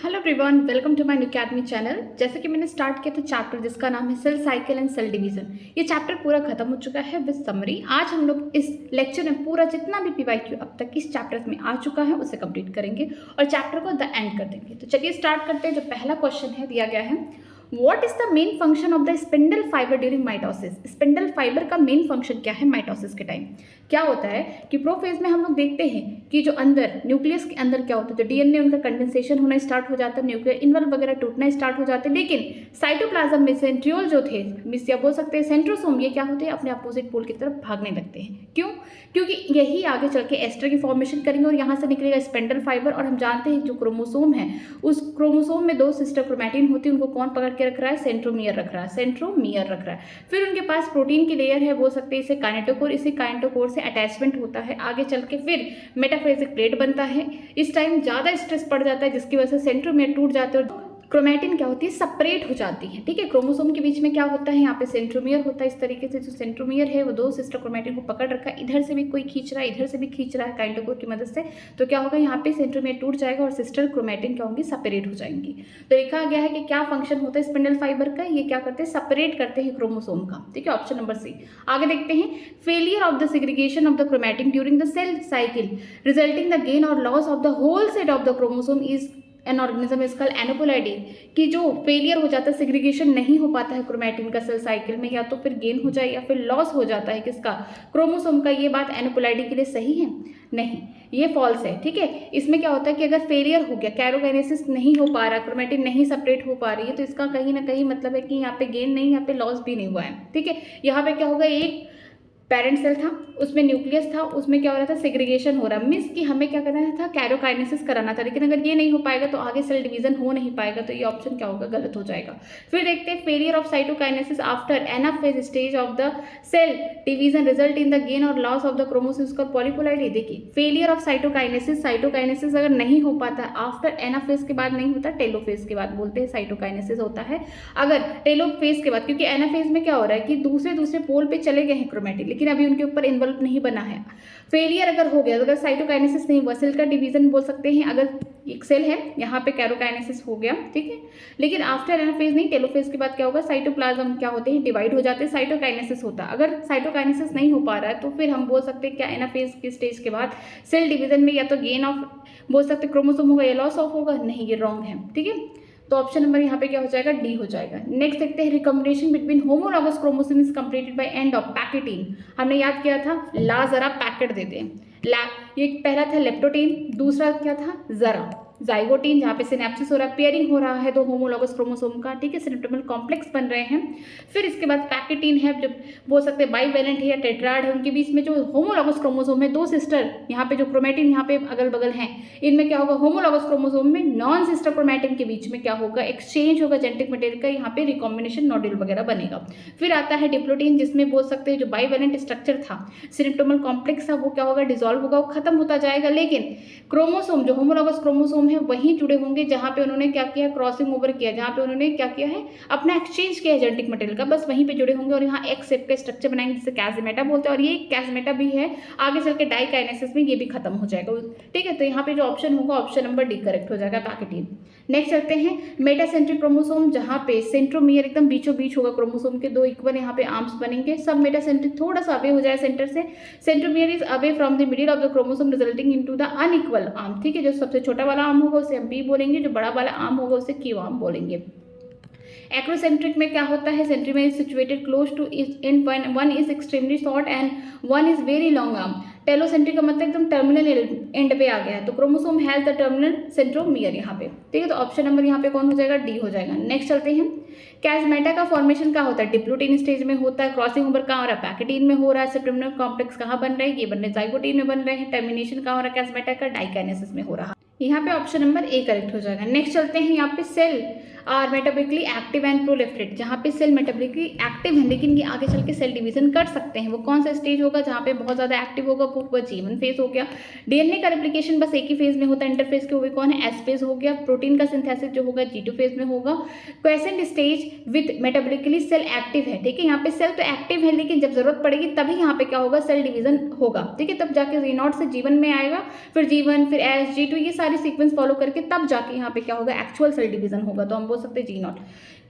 Hello everyone, welcome to my new academy channel. जैसे कि मैंने स्टार्ट किया था चैप्टर जिसका नाम है cell cycle and cell division. ये चैप्टर पूरा खत्म हो चुका है विद समरी। आज हम लोग इस लेक्चर में पूरा जितना भी पीवाईक्यू अब तक इस चैप्टर में आ चुका है उसे कंप्लीट करेंगे और चैप्टर को द एंड कर देंगे। तो चलिए स्टार्ट करते हैं। जो पहला क्वेश्चन है दिया गया है, what is the main function of the spindle fibre during mitosis. Spindle fibre का मेन फंक्शन क्या है माइटोसिस के टाइम। क्या होता है कि प्रोफेज में हम लोग देखते हैं कि जो अंदर न्यूक्लियस के अंदर क्या होता है, तो डीएनए उनका कंडेंसेशन होना स्टार्ट हो जाता है, न्यूक्लियर इन्वॉल्व वगैरह टूटना स्टार्ट हो जाते हैं। लेकिन साइटोप्लाज्म में सेंट्रियोल जो थे मिस या बोल सकते हैं सेंट्रोसोम, ये क्या होते हैं अपने अपोजिट पोल की तरफ भागने लगते हैं। क्यों? क्योंकि यही आगे चल के एस्टर की फॉर्मेशन करेंगे और यहाँ से निकलेगा स्पिंडल फाइबर। और हम जानते हैं जो क्रोमोसोम है उस क्रोमोसोम में दो सिस्टर क्रोमैटिन होती है, उनको कौन पकड़ के रख रहा है? सेंट्रोमियर रख रहा है, सेंट्रोमियर रख रहा है। फिर उनके पास प्रोटीन की लेयर है, बोल सकते हैं इसे काइनेटोकोर। इसी काइनेटोकोर से अटैचमेंट होता है, आगे चल के फिर मेटाफेजिक प्लेट बनता है। इस टाइम ज़्यादा स्ट्रेस पड़ जाता है जिसकी वजह से सेंट्रोमियर टूट जाते हैं और क्रोमैटिन क्या होती है? सेपरेट हो जाती है। ठीक है, क्रोमोसोम के बीच में क्या होता है? यहाँ पे सेंट्रोमियर होता है। इस तरीके से जो सेंट्रोमियर है वो दो सिस्टर क्रोमैटिन को पकड़ रखा है, इधर से भी कोई खींच रहा है, इधर से भी खींच रहा है काइनेटोकोर की मदद से। तो क्या होगा? यहाँ पे सेंट्रोमियर टूट जाएगा और सिस्टर क्रोमैटिन क्या होंगी? सेपरेट हो जाएंगी। तो लिखा गया है कि क्या फंक्शन होता है स्पिंडल फाइबर का? ये क्या करते हैं? सेपरेट करते हैं क्रोमोसोम का। ठीक है, ऑप्शन नंबर सी। आगे देखते हैं, failure of the segregation of the chromatin during the cell cycle resulting the gain और loss of the whole set of the chromosome is an organism is called aneuploidy. कि जो failure हो जाता है, segregation नहीं हो पाता है क्रोमैटिन का सेल साइकिल में, या तो फिर गेन हो जाए या फिर लॉस हो जाता है किसका? क्रोमोसोम का। ये बात एनोपोलाइडी के लिए सही है? नहीं, ये फॉल्स है। ठीक है, इसमें क्या होता है कि अगर फेलियर हो गया, कैरोकाइनेसिस नहीं हो पा रहा, क्रोमैटिन नहीं सेपरेट हो पा रही है, तो इसका कहीं ना कहीं मतलब है कि यहाँ पे गेन नहीं, यहाँ पे लॉस भी नहीं हुआ है। ठीक है, यहाँ पे क्या होगा? एक पेरेंट सेल था, उसमें न्यूक्लियस था, उसमें क्या हो रहा था? सेग्रीगेशन हो रहा। मीन्स कि हमें क्या करना था? कैरोकाइनेसिस कराना था। लेकिन अगर ये नहीं हो पाएगा तो आगे सेल डिवीजन हो नहीं पाएगा, तो ये ऑप्शन क्या होगा? गलत हो जाएगा। फिर देखते हैं, failure of cytokinesis after anaphase stage of the cell division result in the gain और लॉस ऑफ द क्रोमोसोम्स का पॉलीपोलाइडी। देखिए, फेलियर ऑफ साइटोकाइनेसिस अगर नहीं हो पाता आफ्टर एनाफेज के बाद नहीं होता, टेलोफेज के बाद बोलते हैं साइटोकाइनेसिस होता है। अगर टेलोफेज के बाद, क्योंकि एनाफेज में क्या हो रहा है कि दूसरे पोल पे चले गए हैं क्रोमैटिन, लेकिन अभी उनके ऊपर इन्वॉल्व नहीं बना है। फेलियर अगर हो गया, अगर साइटोकाइनेसिस नहीं हुआ, सेल का डिवीजन बोल सकते हैं। अगर एक सेल है, यहाँ पे कैरोकाइनेसिस हो गया, ठीक है, लेकिन आफ्टर एनाफेज नहीं, टेलोफेज के बाद क्या होगा? साइटोप्लाज्म क्या होते हैं? डिवाइड हो जाते हैं, साइटोकाइनेसिस होता है। अगर साइटोकाइनेसिस नहीं हो पा रहा है तो फिर हम बोल सकते हैं क्या एनाफेज के स्टेज के बाद सेल डिवीजन में या तो गेन ऑफ बोल सकते क्रोमोसोम होगा या लॉस ऑफ होगा। नहीं, ये रॉन्ग है। ठीक है, तो ऑप्शन नंबर यहाँ पे क्या हो जाएगा? डी हो जाएगा। नेक्स्ट देखते हैं, recombination between homologous chromosome is completed by end of pachytene. हमने याद किया था, ला जरा पैकेट देते हैं। ला, ये पहला था लेप्टोटीन, दूसरा क्या था? जरा जाइगोटीन, जहाँ पे सिनेप्सिस हो रहा है, पेयरिंग हो रहा है दो होमोलॉगस क्रोमोसोम का। ठीक है, सिनेप्टोमल कॉम्प्लेक्स बन रहे हैं। फिर इसके बाद पैकेटीन है, जो बोल सकते हैं बाईवैलेंट है या टेट्राड है, उनके बीच में जो होमोलॉगस क्रोमोसोम है, दो सिस्टर, यहाँ पे जो क्रोमैटिन यहाँ पे अगल बगल हैं, इनमें क्या होगा? होमोलॉगस क्रोमोसोम में नॉन सिस्टर क्रोमैटिन के बीच में क्या होगा? एक्सचेंज होगा जेनेटिक मटेरियल का, यहाँ पे रिकॉम्बिनेशन नोड्यूल वगैरह बनेगा। फिर आता है डिप्लोटीन, जिसमें बोल सकते हैं जो बाईवैलेंट स्ट्रक्चर था, सिनेप्टोमल कॉम्प्लेक्स था, वो क्या होगा? डिसॉल्व होगा, वो खत्म होता जाएगा। लेकिन क्रोमोसोम जो होमोलॉगस क्रोमोसोम है वहीं जुड़े होंगे जहां पे उन्होंने क्या किया? क्रॉसिंग ओवर किया, जहां पे उन्होंने क्या किया है? अपना एक्सचेंज किया है जेनेटिक मटेरियल का, बस वहीं पे जुड़े होंगे और यहाँ एक्स शेप का स्ट्रक्चर बनाएंगे जिसे कैजमेटा बोलते हैं। और ये कैजमेटा भी है, आगे चल के डाइकाइनेसिस में ये भी खत्म हो जाएगा। ठीक है, तो यहाँ पे जो ऑप्शन होगा ऑप्शन नंबर डी करेक्ट हो जाएगा, पैकेटीन। नेक्स्ट चलते हैं, मेटासेंट्रिक क्रोमोसोम, जहाँ पे सेंट्रोमियर एकदम बीचों बीच होगा, क्रोमोसोम के दो इक्वल यहाँ पे आर्म्स बनेंगे। सब मेटासेंट्रिक थोड़ा सा अवे हो जाए सेंटर से, centromere is away from the middle of the chromosome resulting into the unequal arm. ठीक है, जो सबसे छोटा वाला आर्म होगा उसे हम पी बोलेंगे, जो बड़ा वाला आर्म होगा उसे क्यू आर्म बोलेंगे। एक्रोसेंट्रिक में क्या होता है? Centromere is situated close to end one is extremely short and one is very long arm. Telocentric का मतलब एकदम टर्मिनल एंड पे आ गया है, तो chromosome has the terminal centromere यहाँ पे। ठीक है, तो ऑप्शन नंबर यहाँ पे कौन हो जाएगा? डी हो जाएगा। नेक्स्ट चलते हैं, कैजमेटा का फॉर्मेशन कहाँ होता है? डिप्लोटीन स्टेज में होता है। क्रॉसिंग ओवर कहाँ हो रहा है? पैकेटीन में हो रहा है। सेप्टेमिनल कॉम्प्लेक्स कहाँ बन रहे हैं? ये बन रहे जाइगोटीन में बन रहे हैं। टर्मिनेशन कहाँ हो रहा है कैजमेटा का? डाइकाइनेसिस में हो रहा है। यहाँ पे ऑप्शन नंबर ए करेक्ट हो जाएगा। नेक्स्ट चलते हैं, यहाँ पे cell are metabolically active and proliferate, जहाँ पे सेल मेटाबॉलिकली एक्टिव है लेकिन ये आगे चल के सेल डिवीजन कर सकते हैं। वो कौन सा स्टेज होगा जहाँ पे बहुत ज़्यादा एक्टिव होगा? वो G1 फेज हो गया। डीएनए का रेप्लिकेशन बस एक ही फेज में होता है, इंटरफेज के, वो भी कौन है? एस फेज हो गया। प्रोटीन का सिंथेसिस जो होगा G2 फेज में होगा। Quiescent stage with metabolically cell active है। ठीक है, यहाँ पे सेल तो एक्टिव है लेकिन जब जरूरत पड़ेगी तभी यहाँ पे क्या होगा? सेल डिवीजन होगा। ठीक है, तब जाके G0 से G1 में आएगा, फिर G1 फिर S G2, ये सारी सीक्वेंस फॉलो करके तब जाके यहाँ पे क्या होगा, एक्चुअल सेल डिवीजन होगा। तो हम बोल सकते हैं G0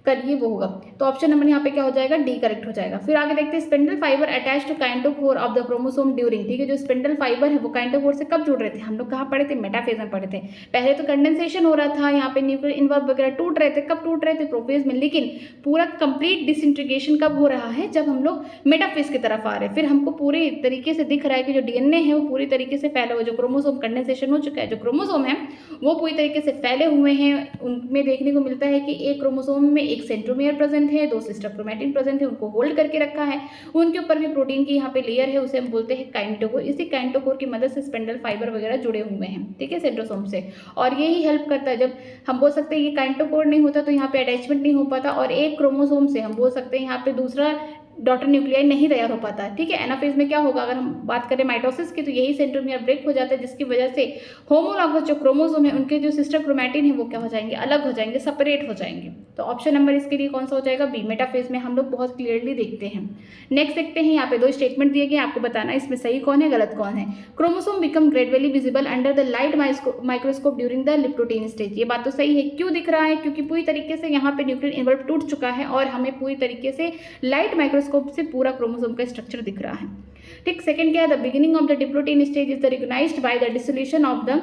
करिए वो होगा। तो ऑप्शन नंबर यहाँ पे क्या हो जाएगा, डी करेक्ट हो जाएगा। फिर आगे देखते हैं spindle fibre attach to kinetochore of the chromosome during, ठीक है, जो स्पिंडल फाइबर है वो काइंटोकोर से कब जुड़ रहे थे, हम लोग कहाँ पढ़े थे, मेटाफेज में पढ़े थे। पहले तो कंडेंसेशन हो रहा था, यहाँ पे न्यूक्लियर इनवर्ब वगैरह टूट रहे थे, कब टूट रहे थे, प्रोफेज में, लेकिन पूरा कंप्लीट डिसइंटीग्रेशन कब हो रहा है, जब हम लोग मेटाफेज की तरफ आ रहे हैं। फिर हमको पूरे तरीके से दिख रहा है कि जो डीएनए है वो पूरी तरीके से फैला हुआ, जो क्रोमोसोम कंडेंसेशन हो चुका है, जो क्रोमोसोम है वो पूरी तरीके से फैले हुए हैं। उनमें देखने को मिलता है कि एक क्रोमोसोम में एक सेंट्रोमियर प्रेजेंट है, 2 सिस्टर क्रोमैटिन प्रेजेंट है, उनको होल्ड करके रखा है, उनके ऊपर भी प्रोटीन की यहाँ पे लेयर है, उसे हम बोलते हैं काइंटोकोर। इसी काइंटोकोर की मदद से स्पिंडल फाइबर वगैरह जुड़े हुए हैं, ठीक है, सेंट्रोसोम से, और यही हेल्प करता है। जब हम बोल सकते हैं ये काइंटोकोर नहीं होता तो यहाँ पे अटैचमेंट नहीं हो पाता, और एक क्रोमोसोम से हम बोल सकते हैं यहाँ पे दूसरा डॉटर न्यूक्लियाई नहीं तैयार हो पाता है, ठीक है। एनाफेज में क्या होगा, अगर हम बात करें माइटोसिस की, तो यही सेंट्रोमियर ब्रेक हो जाता है, जिसकी वजह से होमोलॉगस जो क्रोमोसोम है उनके जो सिस्टर क्रोमैटिन है वो क्या हो जाएंगे, अलग हो जाएंगे, सेपरेट हो जाएंगे। तो ऑप्शन नंबर इसके लिए कौन सा हो जाएगा, बी, मेटाफेज में हम लोग बहुत क्लियरली देखते हैं। नेक्स्ट देखते हैं, यहाँ पे 2 स्टेटमेंट दिए गए, आपको बताना इसमें सही कौन है, गलत कौन है। Chromosome become gradually visible under the light microscope during the leptotene stage. ये बात तो सही है, क्यों दिख रहा है, क्योंकि पूरी तरीके से यहाँ पे न्यूक्लियर इनवर्ब टूट चुका है और हमें पूरी तरीके से लाइट माइक्रोस्कोप से पूरा क्रोमोसोम का स्ट्रक्चर दिख रहा है, ठीक। सेकंड क्या है, the beginning of the diplotene stage is the recognised by the dissolution of the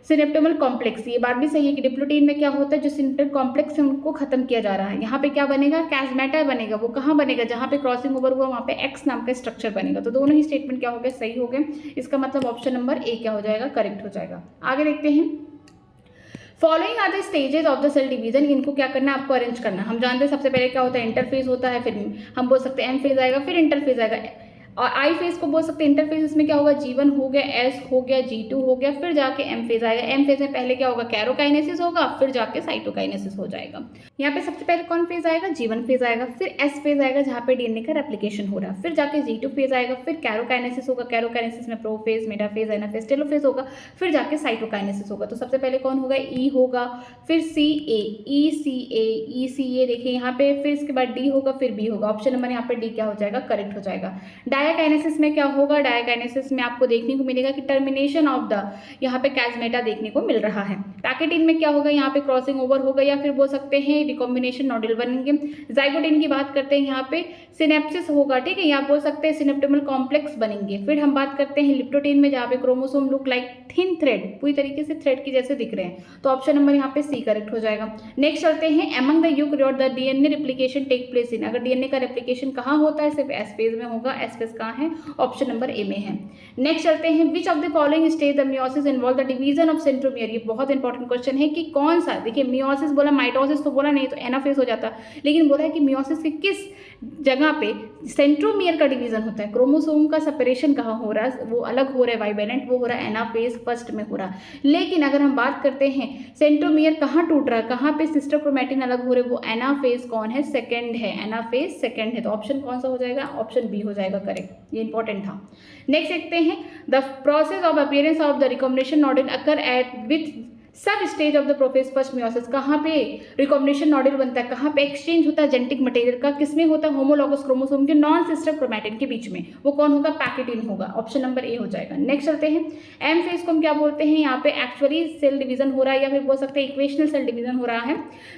synaptonemal complex. ये बात भी सही है कि डिप्लोटीन में क्या होता है, जो सिनेप्टोमल कॉम्प्लेक्स है उनको खत्म किया जा रहा है। यहाँ पे क्या बनेगा, कैस्मेटा बनेगा। वो कहाँ बनेगा, जहाँ पे क्रॉसिंग ओवर हुआ वहाँ पे एक्स नाम का स्ट्रक्चर बनेगा। तो दोनों ही स्टेटमेंट क्या हो गए, सही हो गए। इसका मतलब ऑप्शन नंबर ए क्या हो जाएगा, करेक्ट हो जाएगा। आगे देखते हैं, following are the stages of the cell division. इनको क्या करना है, आपको अरेंज करना। हम जानते हैं सबसे पहले क्या होता है, इंटरफेज होता है, फिर हम बोल सकते हैं एम फेज आएगा, फिर इंटरफेज आएगा, और आई फेज को बोल सकते हैं इंटरफेज। इसमें क्या होगा, G1 हो गया, S हो गया, G2 हो गया, फिर जाके एम फेज आएगा। एम फेज में पहले क्या होगा, कैरोकाइनेसिस होगा, फिर जाके साइटोकाइनेसिस हो जाएगा। यहाँ पे सबसे पहले कौन फेज आएगा, G1 फेज आएगा, फिर S फेज आएगा जहाँ पे डीएनए का रेप्लिकेशन हो रहा है, फिर जाके G2 फेज आएगा, फिर कैरोकाइनेसिस होगा, कैरोकाइनेसिस में प्रोफेज, मेटाफेज, एनाफेज, टेलोफेज होगा, फिर जाके साइटोकाइनेसिस होगा। तो सबसे पहले कौन होगा, E होगा, फिर CA, ECA देखिए यहाँ पे, फिर इसके बाद D होगा, फिर B होगा। ऑप्शन नंबर यहाँ पे D क्या हो जाएगा, करेक्ट हो जाएगा। डायाकाइनेसिस में क्या होगा, डायाकाइनेसिस में आपको देखने को मिलेगा कि टर्मिनेशन ऑफ द यहाँ पे कैस्मेटा देखने को मिल रहा है। पैकेटिन में क्या होगा, यहाँ पे क्रॉसिंग ओवर होगा, या फिर बोल सकते हैं रिकॉम्बिनेशन नोडल बनेंगे। जाइगोटिन की बात करते हैं, यहाँ पे सिनेप्सिस होगा, ठीक है, यहाँ बोल सकते हैं सिनेप्टोमल कॉम्प्लेक्स बनेंगे। फिर हम बात करते हैं लिप्टोटीन में, जहाँ पे chromosome look like thin thread, पूरी तरीके से थ्रेड की जैसे दिख रहे हैं। तो ऑप्शन नंबर यहाँ पे सी करेक्ट हो जाएगा। नेक्स्ट चलते हैं, among the eukaryote the DNA replication take place in. अगर डीएनए का रेप्लिकेशन कहाँ होता है, सिर्फ एस फेज में होगा। एस फेज कहाँ है, ऑप्शन नंबर ए में है। नेक्स्ट चलते हैं, which of the following stage the meiosis involve the division of centromere. ये बहुत इंपॉर्टेंट क्वेश्चन है कि कौन सा, देखिए मियोसिस बोला, माइटोसिस तो बोला नहीं, तो एनाफेज हो जाता, लेकिन बोला है कि मियोसिस के किस जगह पे सेंट्रोमियर का डिवीजन होता है, क्रोमोसोम का सेपरेशन कहाँ हो रहा है, वो अलग हो रहा है, बाइवेलेंट वो हो रहा है, एनाफेज फर्स्ट में हो रहा है। लेकिन अगर हम बात करते हैं सेंट्रोमियर कहाँ टूट रहा है, कहाँ पे सिस्टर क्रोमैटिन अलग हो रहे हैं, वो एनाफेज कौन है, सेकंड है, एनाफेज सेकंड है। तो ऑप्शन कौन सा हो जाएगा, ऑप्शन बी हो जाएगा करेक्ट, ये इंपॉर्टेंट था। नेक्स्ट देखते हैं, the process of appearance of the recombination nodule occur at with sub stage of the prophase first meiosis. कहाँ पे रिकॉम्बिनेशन नोडल बनता है, कहाँ पे एक्सचेंज होता है जेनेटिक मटेरियल का, किसमें होता है, होमोलॉगस क्रोमोसोम के नॉन सिस्टर क्रोमैटिन के बीच में, वो कौन होगा, पैकेटिन होगा। ऑप्शन नंबर ए हो जाएगा। नेक्स्ट चलते हैं, एम फेज को हम क्या बोलते हैं, यहाँ पे एक्चुअली सेल डिवीजन हो रहा है, या फिर बोल सकते हैं इक्वेशनल सेल डिवीजन हो रहा है।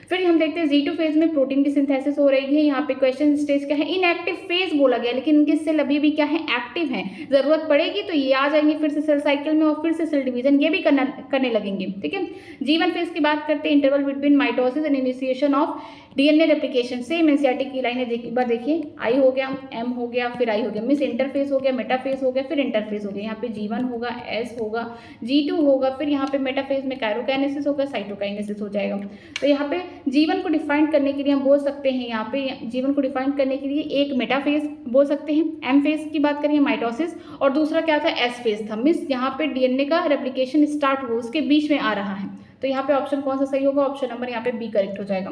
फिर हम देखते हैं G2 फेज में प्रोटीन की सिंथेसिस हो रही है। यहाँ पे क्वेश्चन स्टेज क्या है, इनएक्टिव फेज बोला गया, लेकिन इनके सेल अभी भी क्या है, एक्टिव है। जरूरत पड़ेगी तो ये आ जाएंगे फिर से सेल साइकिल में, और फिर से सेल डिवीजन ये भी करने लगेंगे, ठीक है। G1 फेज की बात करते हैं, interval between mitosis and initiation of DNA replication. Same NCERT की लाइन है, एक बार देखिए, आई हो गया, एम हो गया, फिर आई हो गया, मीन्स इंटरफेस हो गया, मेटाफेज हो गया, फिर इंटरफेज हो गया। यहाँ पे G1 होगा, S होगा, G2 होगा, फिर यहाँ पे मेटाफेज में कैरोकाइनेसिस होगा, साइटोकाइनेसिस हो जाएगा। तो यहाँ पे G1 को डिफाइन करने के लिए हम बोल सकते हैं, यहाँ पे G1 को डिफाइन करने के लिए एक मेटाफेज बोल सकते हैं, एम फेज की बात करें माइटोसिस, और दूसरा क्या था, एस फेज था, मीन्स यहाँ पे डीएनए का रेप्लिकेशन स्टार्ट हो, उसके बीच में आ रहा है। तो यहाँ पे ऑप्शन कौन सा सही होगा, ऑप्शन नंबर यहाँ पे बी करेक्ट हो जाएगा।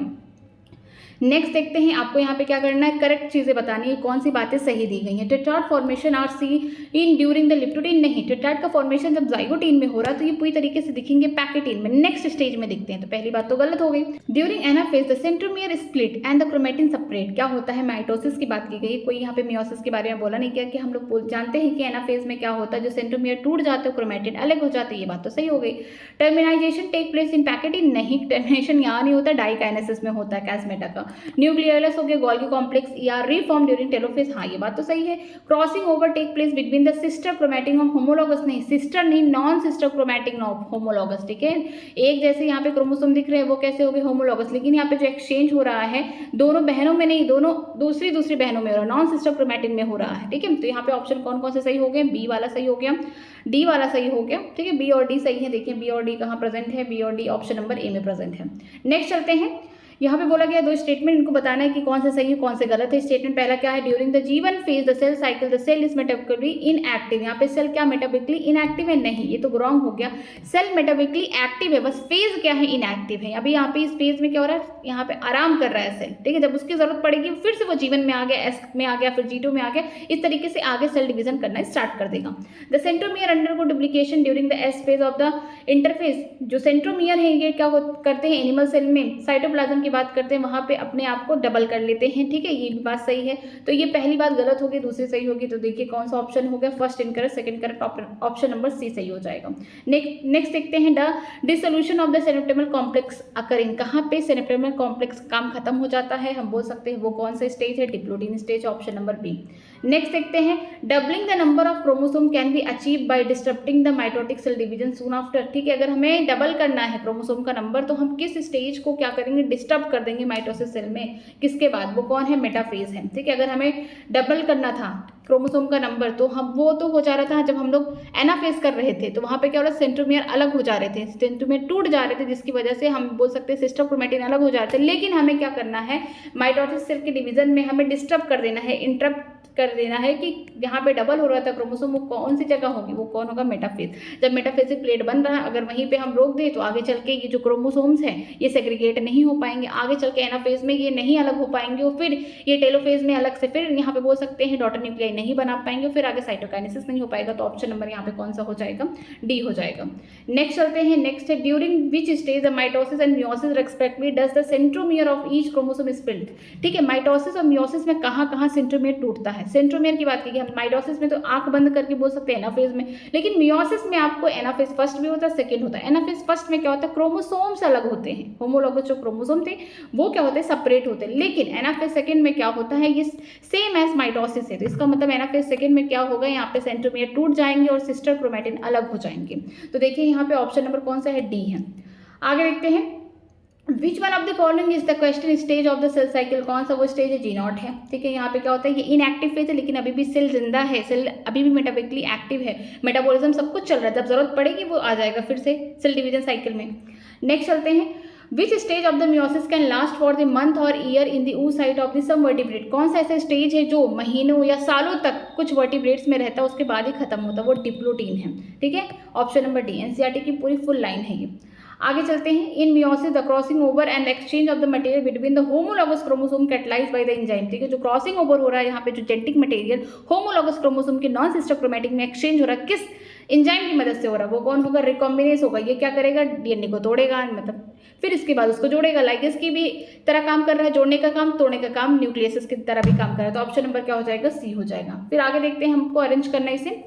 नेक्स्ट देखते हैं, आपको यहाँ पे क्या करना है, करेक्ट चीज़ें बतानी है, कौन सी बातें सही दी गई हैं। Tetrad formation are see in during the leptotene, नहीं, टेट्राड का फॉर्मेशन जब जाइगोटीन में हो रहा है तो ये पूरी तरीके से दिखेंगे पैकेटीन में, नेक्स्ट स्टेज में दिखते हैं, तो पहली बात तो गलत हो गई। During anaphase the centromere split and the chromatin separate, क्या होता है, माइटोसिस की बात की गई, कोई यहाँ पे मियोसिस के बारे में बोला नहीं गया कि हम लोग जानते हैं कि एनाफेज में क्या होता है, जो सेंट्रोमियर टूट जाते हैं क्रोमेटिन अलग हो जाते हैं, ये बात तो सही हो गई। टर्मिनाइजेशन टेक प्लेस इन पैकेटीन, नहीं, टर्मिनेशन यहाँ नहीं होता, डाइकाइनेसिस में होता है कैस्मेटा का। न्यूक्लियोलस हो गया, गोल्गी कॉम्प्लेक्स या रीफॉर्म ड्यूरिंग टेलोफेज, हाँ ये बात तो सही है। Crossing over take place between the sister chromatin of homologous, नहीं, सिस्टर नहीं, non sister chromatin of homologous, ठीक है। एक जैसे यहाँ पे क्रोमोसोम दिख रहे हैं वो कैसे हो गए, होमोलॉगस, लेकिन यहाँ पे जो एक्सचेंज हो रहा है दोनों बहनों में नहीं, दोनों दूसरी बहनों में हो रहा है, नॉन सिस्टर क्रोमैटिन में हो रहा है, ठीक है। तो यहाँ पे ऑप्शन कौन कौन से सही हो गए, बी वाला सही हो गया, डी वाला सही हो गया, ठीक है, बी और डी सही है। देखिए बी और डी कहाँ प्रेजेंट है, बी और डी ऑप्शन नंबर ए में प्रेजेंट है। नेक्स्ट चलते हैं, यहाँ पे बोला गया दो स्टेटमेंट, इनको बताना है कि कौन से सही है कौन से गलत है। स्टेटमेंट पहला क्या है, during the G one phase the cell cycle the cell is metabolically inactive, यहाँ पे सेल क्या मेटाबॉलिकली इनएक्टिव है, नहीं, ये तो रॉन्ग हो गया, सेल मेटाबॉलिकली एक्टिव है, बस फेज क्या है, इनएक्टिव है। अभी यहाँ पे इस फेज में क्या हो रहा है, यहाँ पे आराम कर रहा है सेल, ठीक है, जब उसकी जरूरत पड़ेगी फिर से वो जीवन में आ गया, एस में आ गया, फिर G2 में आ गया, इस तरीके से आगे सेल डिवीजन करना स्टार्ट कर देगा। The centromere undergo duplication during the S phase of the interface, जो सेंट्रोमियर है ये क्या करते हैं एनिमल सेल में, साइटोप्लाज्म की बात करते हैं, वहाँ पे अपने आप को डबल कर लेते हैं, ठीक है, ये भी बात सही है। तो ये पहली बात गलत होगी, दूसरी सही होगी, तो देखिए कौन सा ऑप्शन हो गया, first incorrect, second correct, option number C सही हो जाएगा। नेक्स्ट देखते हैं, the dissolution of the cerebral complex occurring, कहाँ पे सेरेब्रल कॉम्प्लेक्स काम खत्म हो जाता है, हम बोल सकते हैं वो कौन सा स्टेज है, diplotene stage, option number B. Next देखते हैं, doubling the number of chromosome can be achieve by disturbing the mitotic cell division soon after, ठीक है, अगर हमें डबल करना है क्रोमोसोम का नंबर तो हम किस स्टेज को क्या करेंगे, डिस्टर्ब कर देंगे माइटोसिस सेल में, किसके बाद, वो कौन है, मेटाफेज है, ठीक है। अगर हमें डबल करना था क्रोमोसोम का नंबर तो हम वो तो हो जा रहा था जब हम लोग एनाफेज कर रहे थे, तो वहाँ पे क्या हो रहा है, सेंट्रोमियर अलग हो जा रहे थे, सेंट्रोमियर टूट जा रहे थे, जिसकी वजह से हम बोल सकते हैं सिस्टर क्रोमैटिन अलग हो जा रहे थे। लेकिन हमें क्या करना है, माइटोसिस सेल के डिवीजन में हमें डिस्टर्ब कर देना है, इंटरप्ट कर देना है कि यहाँ पे डबल हो रहा था क्रोमोसोम, वो कौन सी जगह होगी, वो कौन होगा, मेटाफेज। जब मेटाफेजिक प्लेट बन रहा है अगर वहीं पे हम रोक दें तो आगे चल के ये जो क्रोमोसोम्स हैं ये सेग्रीगेट नहीं हो पाएंगे, आगे चल के एनाफेज में ये नहीं अलग हो पाएंगे, और फिर ये टेलोफेज में अलग से फिर यहाँ पे बोल सकते हैं डॉटर न्यूक्लियाई नहीं बना पाएंगे, फिर आगे साइटोकाइनेसिस नहीं हो पाएगा। तो ऑप्शन नंबर यहाँ पे कौन सा हो जाएगा, डी हो जाएगा। नेक्स्ट चलते हैं, नेक्स्ट है, during which stage the mitosis and meiosis respectively does the centromere of each chromosome split, ठीक है, माइटोसिस और मियोसिस में कहाँ कहाँ सेंट्रोमियर टूटता है। सेंट्रोमियर की बात की हम माइटोसिस में तो आंख बंद करके बोल सकते हैं एनाफेज में, लेकिन मियोसिस में आपको एनाफेज फर्स्ट भी होता है, सेकंड होता है। एनाफेज फर्स्ट में क्या होता है, क्रोमोसोम्स अलग होते हैं, होमोलॉगस जो क्रोमोसोम थे वो क्या होते हैं, सेपरेट होते हैं, लेकिन एनाफेज सेकंड में क्या होता है, ये सेम एज माइटोसिस है, तो इसका मतलब एनाफेज सेकंड में क्या होगा, यहाँ पे सेंट्रोमियर टूट जाएंगे और सिस्टर क्रोमैटिन अलग हो जाएंगे। तो देखिए यहाँ पे ऑप्शन नंबर कौन सा है, डी है। आगे देखते हैं, which one of the following is the question stage of the cell cycle, कौन सा वो स्टेज है, G0 है, ठीक है। यहाँ पे क्या होता है, ये इनएक्टिव फेज है लेकिन अभी भी सेल जिंदा है, सेल अभी भी मेटाबॉलिकली एक्टिव है, मेटाबॉलिज्म सब कुछ चल रहा है, जब जरूरत पड़ेगी वो आ जाएगा फिर से सेल डिवीजन साइकिल में। नेक्स्ट चलते हैं, which stage of the meiosis can last for the month और year in the oocyte of the some vertebrate, कौन सा ऐसा स्टेज है जो महीनों या सालों तक कुछ वर्टिब्रेट्स में रहता है उसके बाद ही खत्म होता है, वो डिप्लोटीन है, ठीक है, ऑप्शन नंबर डी। एनसीईआरटी की पूरी फुल लाइन है ये। आगे चलते हैं, in meiosis the crossing over and exchange of the material between the homologous chromosome catalysed by the enzyme, ठीक है, जो क्रॉसिंग ओवर हो रहा है यहाँ पे जो जेनेटिक मटेरियल होमोलॉगस क्रोमोसोम के नॉन सिस्टर क्रोमैटिक में एक्सचेंज हो रहा है, किस एंजाइम की मदद से हो रहा है, वो कौन होगा, रिकॉम्बिनेस होगा। ये क्या करेगा, डीएनए को तोड़ेगा, मतलब फिर इसके बाद उसको जोड़ेगा, लाइगेस की भी तरह काम कर रहा है, जोड़ने का काम, तोड़ने का काम न्यूक्लियस की तरह भी काम कर रहा है। तो ऑप्शन नंबर क्या हो जाएगा, सी हो जाएगा। फिर आगे देखते हैं, हमको अरेंज करना है इसे,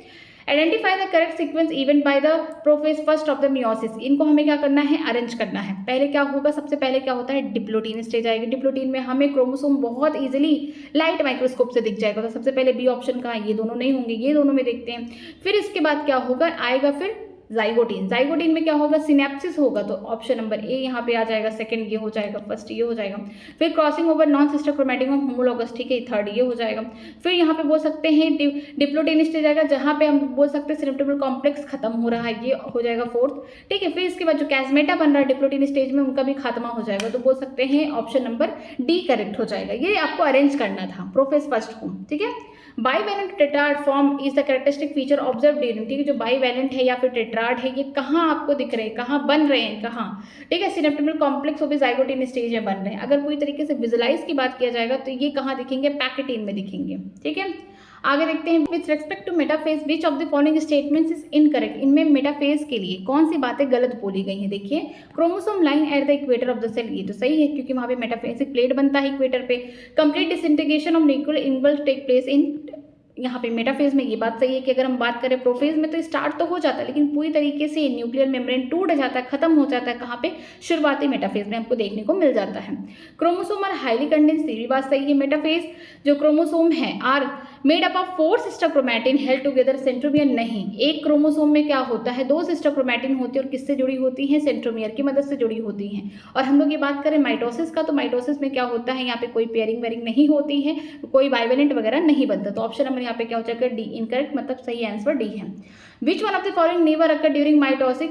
identify the correct sequence even by the prophase first of the meiosis, इनको हमें क्या करना है, अरेंज करना है। पहले क्या होगा, सबसे पहले क्या होता है, डिप्लोटीन स्टेज आएगी, डिप्लोटीन में हमें क्रोमोसोम बहुत इजीली लाइट माइक्रोस्कोप से दिख जाएगा, तो सबसे पहले बी ऑप्शन का, ये दोनों नहीं होंगे, ये दोनों में देखते हैं। फिर इसके बाद क्या होगा, आएगा फिर जाइगोटीन, जाइगोटीन में क्या होगा, सिनेप्सिस होगा, तो ऑप्शन नंबर ए यहाँ पे आ जाएगा, सेकंड ये हो जाएगा, फर्स्ट ये हो जाएगा। फिर crossing over non sister chromatin of homologous, ठीक है, थर्ड ये हो जाएगा। फिर यहाँ पे बोल सकते हैं डिप्लोटीन स्टेज आएगा, जहाँ पे हम बोल सकते हैं सेरेब्रल कॉम्प्लेक्स खत्म हो रहा है, ये हो जाएगा फोर्थ, ठीक है। फिर इसके बाद जो कैस्मेटा बन रहा है डिप्लोटीन स्टेज में, उनका भी खात्मा हो जाएगा, तो बोल सकते हैं ऑप्शन नंबर डी करेक्ट हो जाएगा। ये आपको अरेंज करना था प्रोफेज फर्स्ट को, ठीक है। Bivalent tetrad form is the characteristic feature observe during, ठीक है, जो बाईवैलेंट है या फिर टेट्राड है ये कहाँ आपको दिख रहे हैं, कहाँ बन रहे हैं, कहाँ, ठीक है, सिनेप्टिकल कॉम्प्लेक्स वो भी जाइगोट इन स्टेज में बन रहे हैं। अगर पूरी तरीके से विजुलाइज की बात किया जाएगा तो ये कहाँ दिखेंगे, पैकेटीन में दिखेंगे, ठीक है। आगे देखते हैं, with respect to metaphase which of the following statements is incorrect, इनमें मेटाफेज के लिए कौन सी बातें गलत बोली गई हैं। देखिए, chromosome line at the equator of the cell, ये तो सही है क्योंकि वहाँ पे मेटाफेजिक प्लेट बनता है इक्वेटर पे। Complete disintegration of nuclear envelope take place in, यहाँ पे मेटाफेज में ये बात सही है कि अगर हम बात करें प्रोफेज में तो स्टार्ट तो हो जाता है लेकिन पूरी तरीके से न्यूक्लियर मेम्ब्रेन टूट जाता है, खत्म हो जाता है, कहाँ पे, शुरुआती मेटाफेज में हमको देखने को मिल जाता है। क्रोमोसोम आर हाईली कंडेंस्ड, ये बात सही है। मेटाफेज जो क्रोमोसोम है are made up of 4 sister chromatin held together, centromere नहीं, एक क्रोमोसोम में क्या होता है 2 सिस्टर क्रोमैटिन होती है और किससे जुड़ी होती हैं, सेंट्रोमियर की मदद से जुड़ी होती हैं। और हम लोग ये बात करें माइटोसिस का तो माइटोसिस में क्या होता है, यहाँ पे कोई पेयरिंग वेयरिंग नहीं होती है, कोई बाइवेलेंट वगैरह नहीं बनता। तो ऑप्शन नंबर यहाँ पे क्या हो जाएगा, डी इनकरेक्ट, मतलब सही आंसर डी है। विच one of the following never occur during mitosis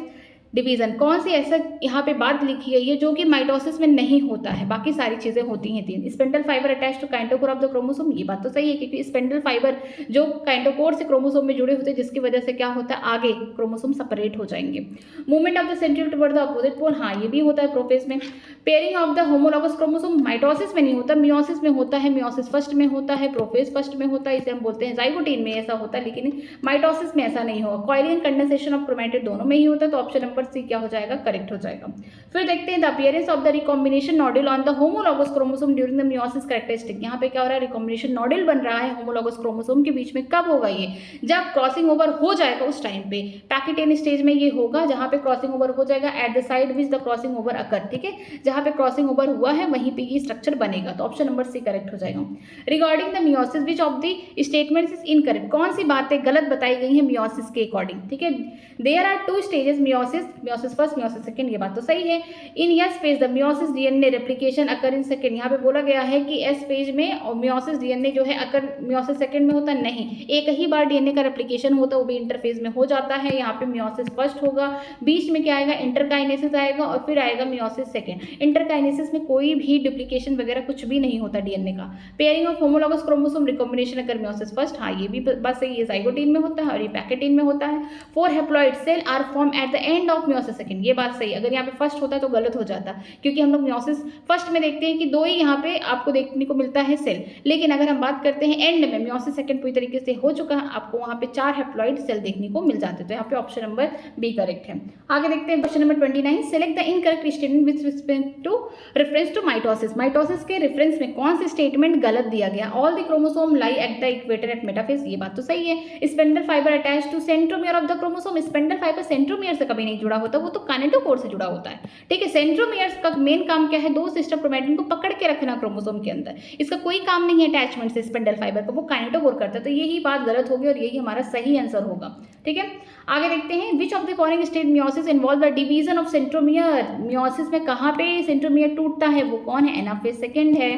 division, कौन सी ऐसा यहाँ पे बात लिखी गई है जो कि माइटोसिस में नहीं होता है, बाकी सारी चीजें होती हैं 3। Spindle fibre attach to kinetochore of the chromosome, ये बात तो सही है क्योंकि स्पेंडल फाइबर जो काइंटोकोर से क्रोमोसोम में जुड़े होते हैं जिसकी वजह से क्या होता है आगे क्रोमोसोम सेपरेट हो जाएंगे। Movement of the centriole toward the opposite pole, हाँ ये भी होता है प्रोफेज में। Pairing of the homologous chromosome mitosis में नहीं होता, मियोसिस में होता है, मियोसिस फर्स्ट में होता है, प्रोफेज फर्स्ट में होता है, इसे हम बोलते हैं जाइगोटीन में ऐसा होता है लेकिन माइटोसिस में ऐसा नहीं होगा। कॉइलिन कंडेंसेशन ऑफ क्रोमैटिड दोनों में ही होता है, तो ऑप्शन नंबर सी क्या हो जाएगा, करेक्ट हो जाएगा। फिर देखते हैं the appearance of the recombination nodule on the homologous chromosome during the meiosis characteristic, यहाँ पे क्या हो रहा है, रिकॉम्बिनेशन नोडुल बन रहा है होमोलॉगस क्रोमोसोम के बीच में, कब होगा ये, जब क्रॉसिंग ओवर हो जाएगा उस टाइम पे, पैकेटियन स्टेज में ये होगा जहाँ पे क्रॉसिंग ओवर हो जाएगा at the site which the crossing over occur, ठीक है, जहाँ पे क्रॉसिंग ओवर हुआ है वहीं पे ये स्ट्रक्चर बनेगा, तो ऑप्शन नंबर सी करेक्ट हो जाएगा। Regarding the meiosis which of the statements is incorrect, कौन सी बातें गलत बताई गई हैं मियोसिस के अकॉर्डिंग, ठीक है। There are 2 stages meiosis, meiosis first meiosis second, ये बात तो सही है। In S phase the meiosis DNA replication occur in second, यहाँ पे बोला गया है कि एस फेज में और मियोसिस डीएनए जो है अकर मियोसिस सेकंड में होता नहीं, एक ही बार डीएनए का रेप्लिकेशन होता है वो भी इंटरफेज में हो जाता है। यहाँ पे मियोसिस फर्स्ट होगा, बीच में क्या आएगा, इंटरकाइनेसिस आएगा और फिर आएगा मियोसिस सेकंड। इंटरकाइनेसिस में कोई भी डुप्लीकेशन वगैरह कुछ भी नहीं होता डीएनए का। Pairing of homologous chromosome recombination occur meiosis first, हाँ ये भी बस सही है, जाइगोटीन में होता है और ये पैकेटीन में होता है। 4 haploid cell are form at the end of meiosis second, ये बात सही है। अगर यहाँ पे फर्स्ट होता है तो गलत हो जाता क्योंकि हम लोग मियोसिस फर्स्ट में देखते हैं कि 2 ही यहाँ पे आपको देखने को मिलता है सेल, लेकिन अगर हम बात करते हैं एंड में मियोसिस सेकंड पूरी तरीके से हो चुका है, आपको वहाँ पे 4 हैप्लॉइड सेल देखने को मिल जाते हैं, तो यहाँ पे ऑप्शन नंबर बी करेक्ट है। आगे देखते हैं question number 29, select the incorrect statement with respect to reference to mitosis, mitosis के रेफरेंस में कौन सी स्टेटमेंट गलत दिया गया। All the chromosome lie at the equator at metaphase, ये बात तो सही है। Spindle fibre attach to centromere of the chromosome, spindle fibre centromere से कभी नहीं जुड़ा होता, वो तो काइनेटोकोर से जुड़ा होता है, ठीक है। सेंट्रोमियर्स का मेन काम क्या है, 2 सिस्टर क्रोमैटिन को पकड़ के रखना क्रोमोसोम के अंदर, इसका कोई काम नहीं है अटैचमेंट से स्पेंडल फाइबर का, वो काइनेटोकोर करता है, तो यही बात गलत होगी और यही हमारा सही आंसर होगा, ठीक है। आगे देखते हैं, which of the following state meiosis involve the division of centromere, meiosis में कहाँ पे सेंट्रोमियर टूटता है, वो कौन है, एनाफेज सेकंड है,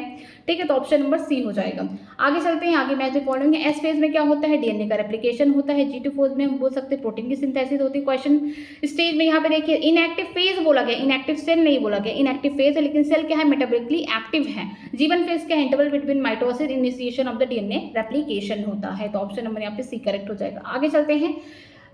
ठीक है, तो ऑप्शन नंबर सी हो जाएगा। आगे चलते हैं, आगे मैच द फॉलोइंग है, एस फेज में क्या होता है, डीएनए का रेप्लिकेशन होता है, G2 फेज में हम बोल सकते हैं प्रोटीन की सिंथेसिस होती है। क्वेश्चन स्टेज में यहाँ पे देखिए इनएक्टिव फेज बोला गया, इनएक्टिव सेल नहीं बोला गया, इनएक्टिव फेज है लेकिन सेल क्या है, मेटाबॉलिकली एक्टिव है। जीवन फेज का interval between mitosis initiation of the DNA replication होता है, तो ऑप्शन नंबर यहाँ पे सी करेक्ट हो जाएगा। आगे चलते हैं,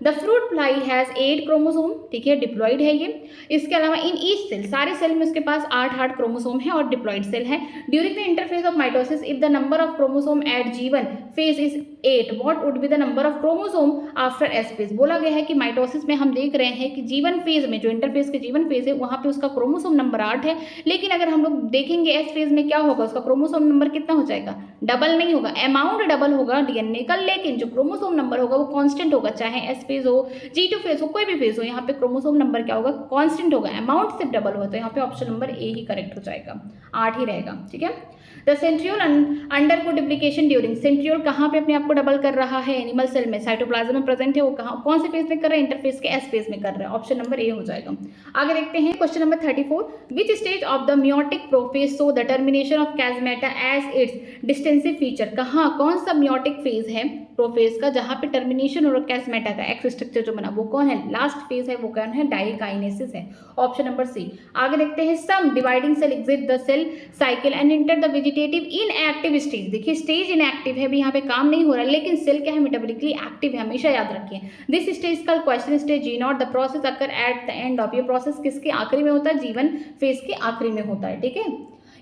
the fruit fly has 8 chromosome, ठीक है, डिप्लॉइड है ये। इसके अलावा इन ईच सेल, सारे सेल में उसके पास 8 क्रोमोसोम है और डिप्लॉइड सेल है। During the interphase of mitosis if the number of chromosome at G1 phase is 8, what would be the number of chromosome after S phase. बोला गया है कि माइटोसिस में हम देख रहे हैं कि G1 फेज में, जो इंटरफेज के G1 फेज है वहाँ पे उसका क्रोमोसोम नंबर 8 है, लेकिन अगर हम लोग देखेंगे एस फेज में क्या होगा, उसका क्रोमोसोम नंबर कितना हो जाएगा, डबल नहीं होगा, अमाउंट डबल होगा डीएनए का, लेकिन जो क्रोमोसोम नंबर होगा वो कांस्टेंट होगा, चाहे एस फेज हो, G2 फेज हो, कोई भी फेज हो, यहाँ पे क्रोमोसोम नंबर क्या होगा, कांस्टेंट होगा, अमाउंट सिर्फ डबल होगा, तो यहाँ पे ऑप्शन नंबर ए ही करेक्ट हो जाएगा, 8 ही रहेगा, ठीक है। द सेंट्रियोल अंडर को डिप्लीकेशन ड्यूरिंग, सेंट्रियोल कहाँ पे अपने आप को डबल कर रहा है, एनिमल सेल में, साइटोप्लाज्म में प्रेजेंट है, वो कहाँ कौन से फेज में कर रहा है, इंटरफेज के एस फेज में कर रहा है, ऑप्शन नंबर ए हो जाएगा। आगे देखते हैं question number 34, which stage of the meiotic prophase so the termination of chiasmata as its distinctive feature, कहाँ कौन सा मियोटिक फेज है प्रोफेज का जहाँ पे टर्मिनेशन हो रहा है कैजमेटा का, एक्स स्ट्रक्चर जो बना वो कौन है, लास्ट फेज है वो कौन है, डाइकाइनेसिस है, ऑप्शन नंबर सी। आगे देखते हैं some dividing cell exit the cell cycle and enter the vegetative inactive stage. देखिए स्टेज इनएक्टिव है, अभी यहाँ पे काम नहीं हो रहा है, लेकिन सेल क्या है, मेटाबॉलिकली एक्टिव है, हमेशा याद रखिए। This stage called question stage G not, the process occur at the end of, ये प्रोसेस किसके आखिरी में होता है, जीवन फेज के आखिरी में होता है, ठीक है।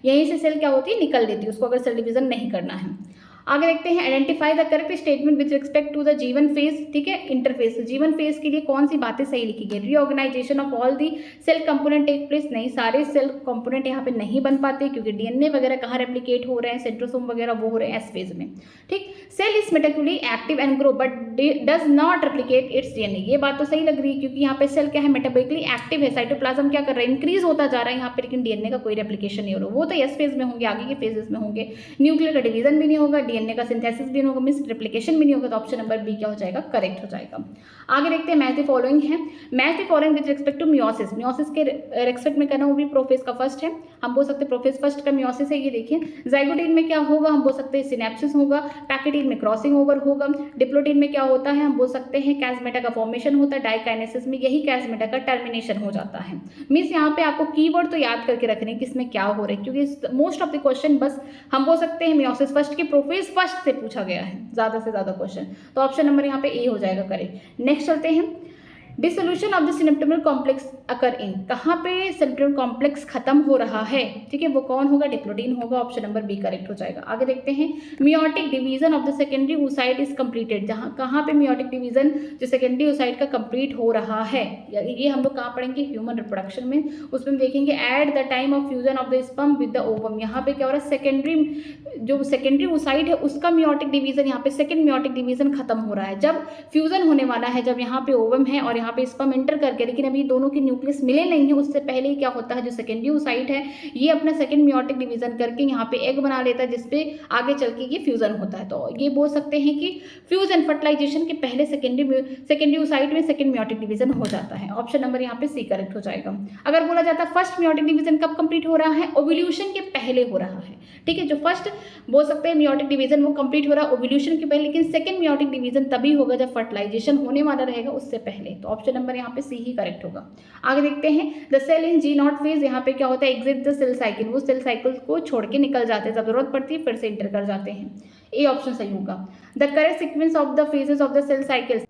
यहीं से सेल क्या होती है, निकल देती है उसको, अगर सेल डिवीजन नहीं करना है। आगे देखते हैं identify the correct statement with respect to the G one phase, ठीक है, इंटरफेस। जीवन फेज के लिए कौन सी बातें सही लिखी गई, reorganisation of all the cell component take place, नहीं सारे सेल कंपोनेंट यहाँ पे नहीं बन पाते क्योंकि डीएनए वगैरह कहाँ रेप्लिकेट हो रहे हैं, सेंट्रोसोम वगैरह वो हो रहे हैं एस फेज में, ठीक। Cell is metabolically active and grow but does not replicate its DNA, ये बात तो सही लग रही है क्योंकि यहाँ पे सेल क्या है, मेटाबॉलिकली एक्टिव है, साइटोप्लाज्म क्या कर रहा है, इंक्रीज होता जा रहा है यहाँ पे, लेकिन डीएनए का कोई रेप्लिकेशन नहीं हो रहा, वो तो एस फेज में होंगे, आगे के फेजेस में होंगे। न्यूक्लियर का डिवीजन भी नहीं होगा, डीएनए का सिंथेसिस भी नहीं होगा, मींस रेप्लिकेशन भी नहीं होगा, तो ऑप्शन नंबर बी क्या हो जाएगा, करेक्ट हो जाएगा। आगे देखते हैं मैच द फॉलोइंग है, match the following with respect to meiosis, meiosis के रेस्पेक्ट में करना, वो भी प्रोफेज का फर्स्ट है, हम बोल सकते हैं प्रोफेज फर्स्ट का मियोसिस है, ये देखिए। जाइगोटीन में क्या होगा, हम बोल सकते हैं सिनेप्सिस होगा, पैकेटीन में क्रॉसिंग ओवर होगा, डिप्लोटीन में क्या होता है, हम बोल सकते हैं कैस्मेटा का फॉर्मेशन होता है, डाइकाइनेसिस में यही कैस्मेटा का टर्मिनेशन हो जाता है। मींस यहाँ पे आपको कीवर्ड तो याद करके रखने हैं किसमें क्या हो रहा है, क्योंकि मोस्ट ऑफ द क्वेश्चन बस हम बोल सकते हैं मियोसिस फर्स्ट के प्रोफेज फर्स्ट से पूछा गया है ज्यादा से ज्यादा क्वेश्चन, तो ऑप्शन नंबर यहाँ पे ए हो जाएगा करेक्ट। नेक्स्ट चलते हैं, डिसोल्यूशन ऑफ द सिनेप्टिमल कॉम्प्लेक्स अकर इन, कहाँ पे सिनेप्टिमल कॉम्प्लेक्स खत्म हो रहा है, ठीक है, वो कौन होगा, डिप्लोटीन होगा, ऑप्शन नंबर बी करेक्ट हो जाएगा। आगे देखते हैं meiotic division of the secondary oocyte is completed, जहाँ कहाँ पे मियोटिक डिवीजन जो सेकेंडरी oocyte का कंप्लीट हो रहा है, ये हम लोग कहाँ पढ़ेंगे, ह्यूमन रिप्रोडक्शन में, उसमें देखेंगे at the time of fusion of the sperm with the ovum, यहाँ पे क्या हो रहा है, सेकेंडरी जो सेकेंडरी oocyte है उसका मियोटिक डिवीजन, यहाँ पे सेकेंड मियोटिक डिवीजन खत्म हो रहा है, जब फ्यूजन होने वाला है, जब यहाँ पे ओवम है और यहाँ पे स्पर्म एंटर करके, लेकिन अभी दोनों के न्यूक्लियस मिले नहीं है, उससे पहले ही क्या होता है, जो सेकेंडरी oocyte है ये अपना सेकेंड मियोटिक डिवीजन करके यहाँ पे एग बना लेता है, जिसपे आगे चल के ये फ्यूजन होता है। तो ये बोल सकते हैं कि फ्यूजन फर्टिलाइजेशन के पहले सेकेंडरी oocyte में सेकेंड मियोटिक डिवीजन हो जाता है, ऑप्शन नंबर यहाँ पे सी करेक्ट हो जाएगा। अगर बोला जाता है फर्स्ट मियोटिक डिवीजन कब कंप्लीट हो रहा है, ओव्यूल्यूशन के पहले हो रहा है, ठीक है, जो फर्स्ट बोल सकते हैं मियोटिक डिवीजन वो कंप्लीट हो रहा है ओव्यूल्यूशन के पहले, लेकिन सेकेंड मियोटिक डिवीजन तभी होगा जब फर्टिलाइजेशन होने वाला रहेगा उससे पहले, तो ऑप्शन नंबर यहाँ पे सी ही करेक्ट होगा। आगे देखते हैं the cell in G not phase, यहाँ पे क्या होता है, एग्जिट द सेल साइकिल, वो सेल साइकिल को छोड़ के निकल जाते हैं, जब जरूरत पड़ती है फिर से इंटर कर जाते हैं, ए ऑप्शन सही होगा। The correct sequence of the phases of the cell cycle,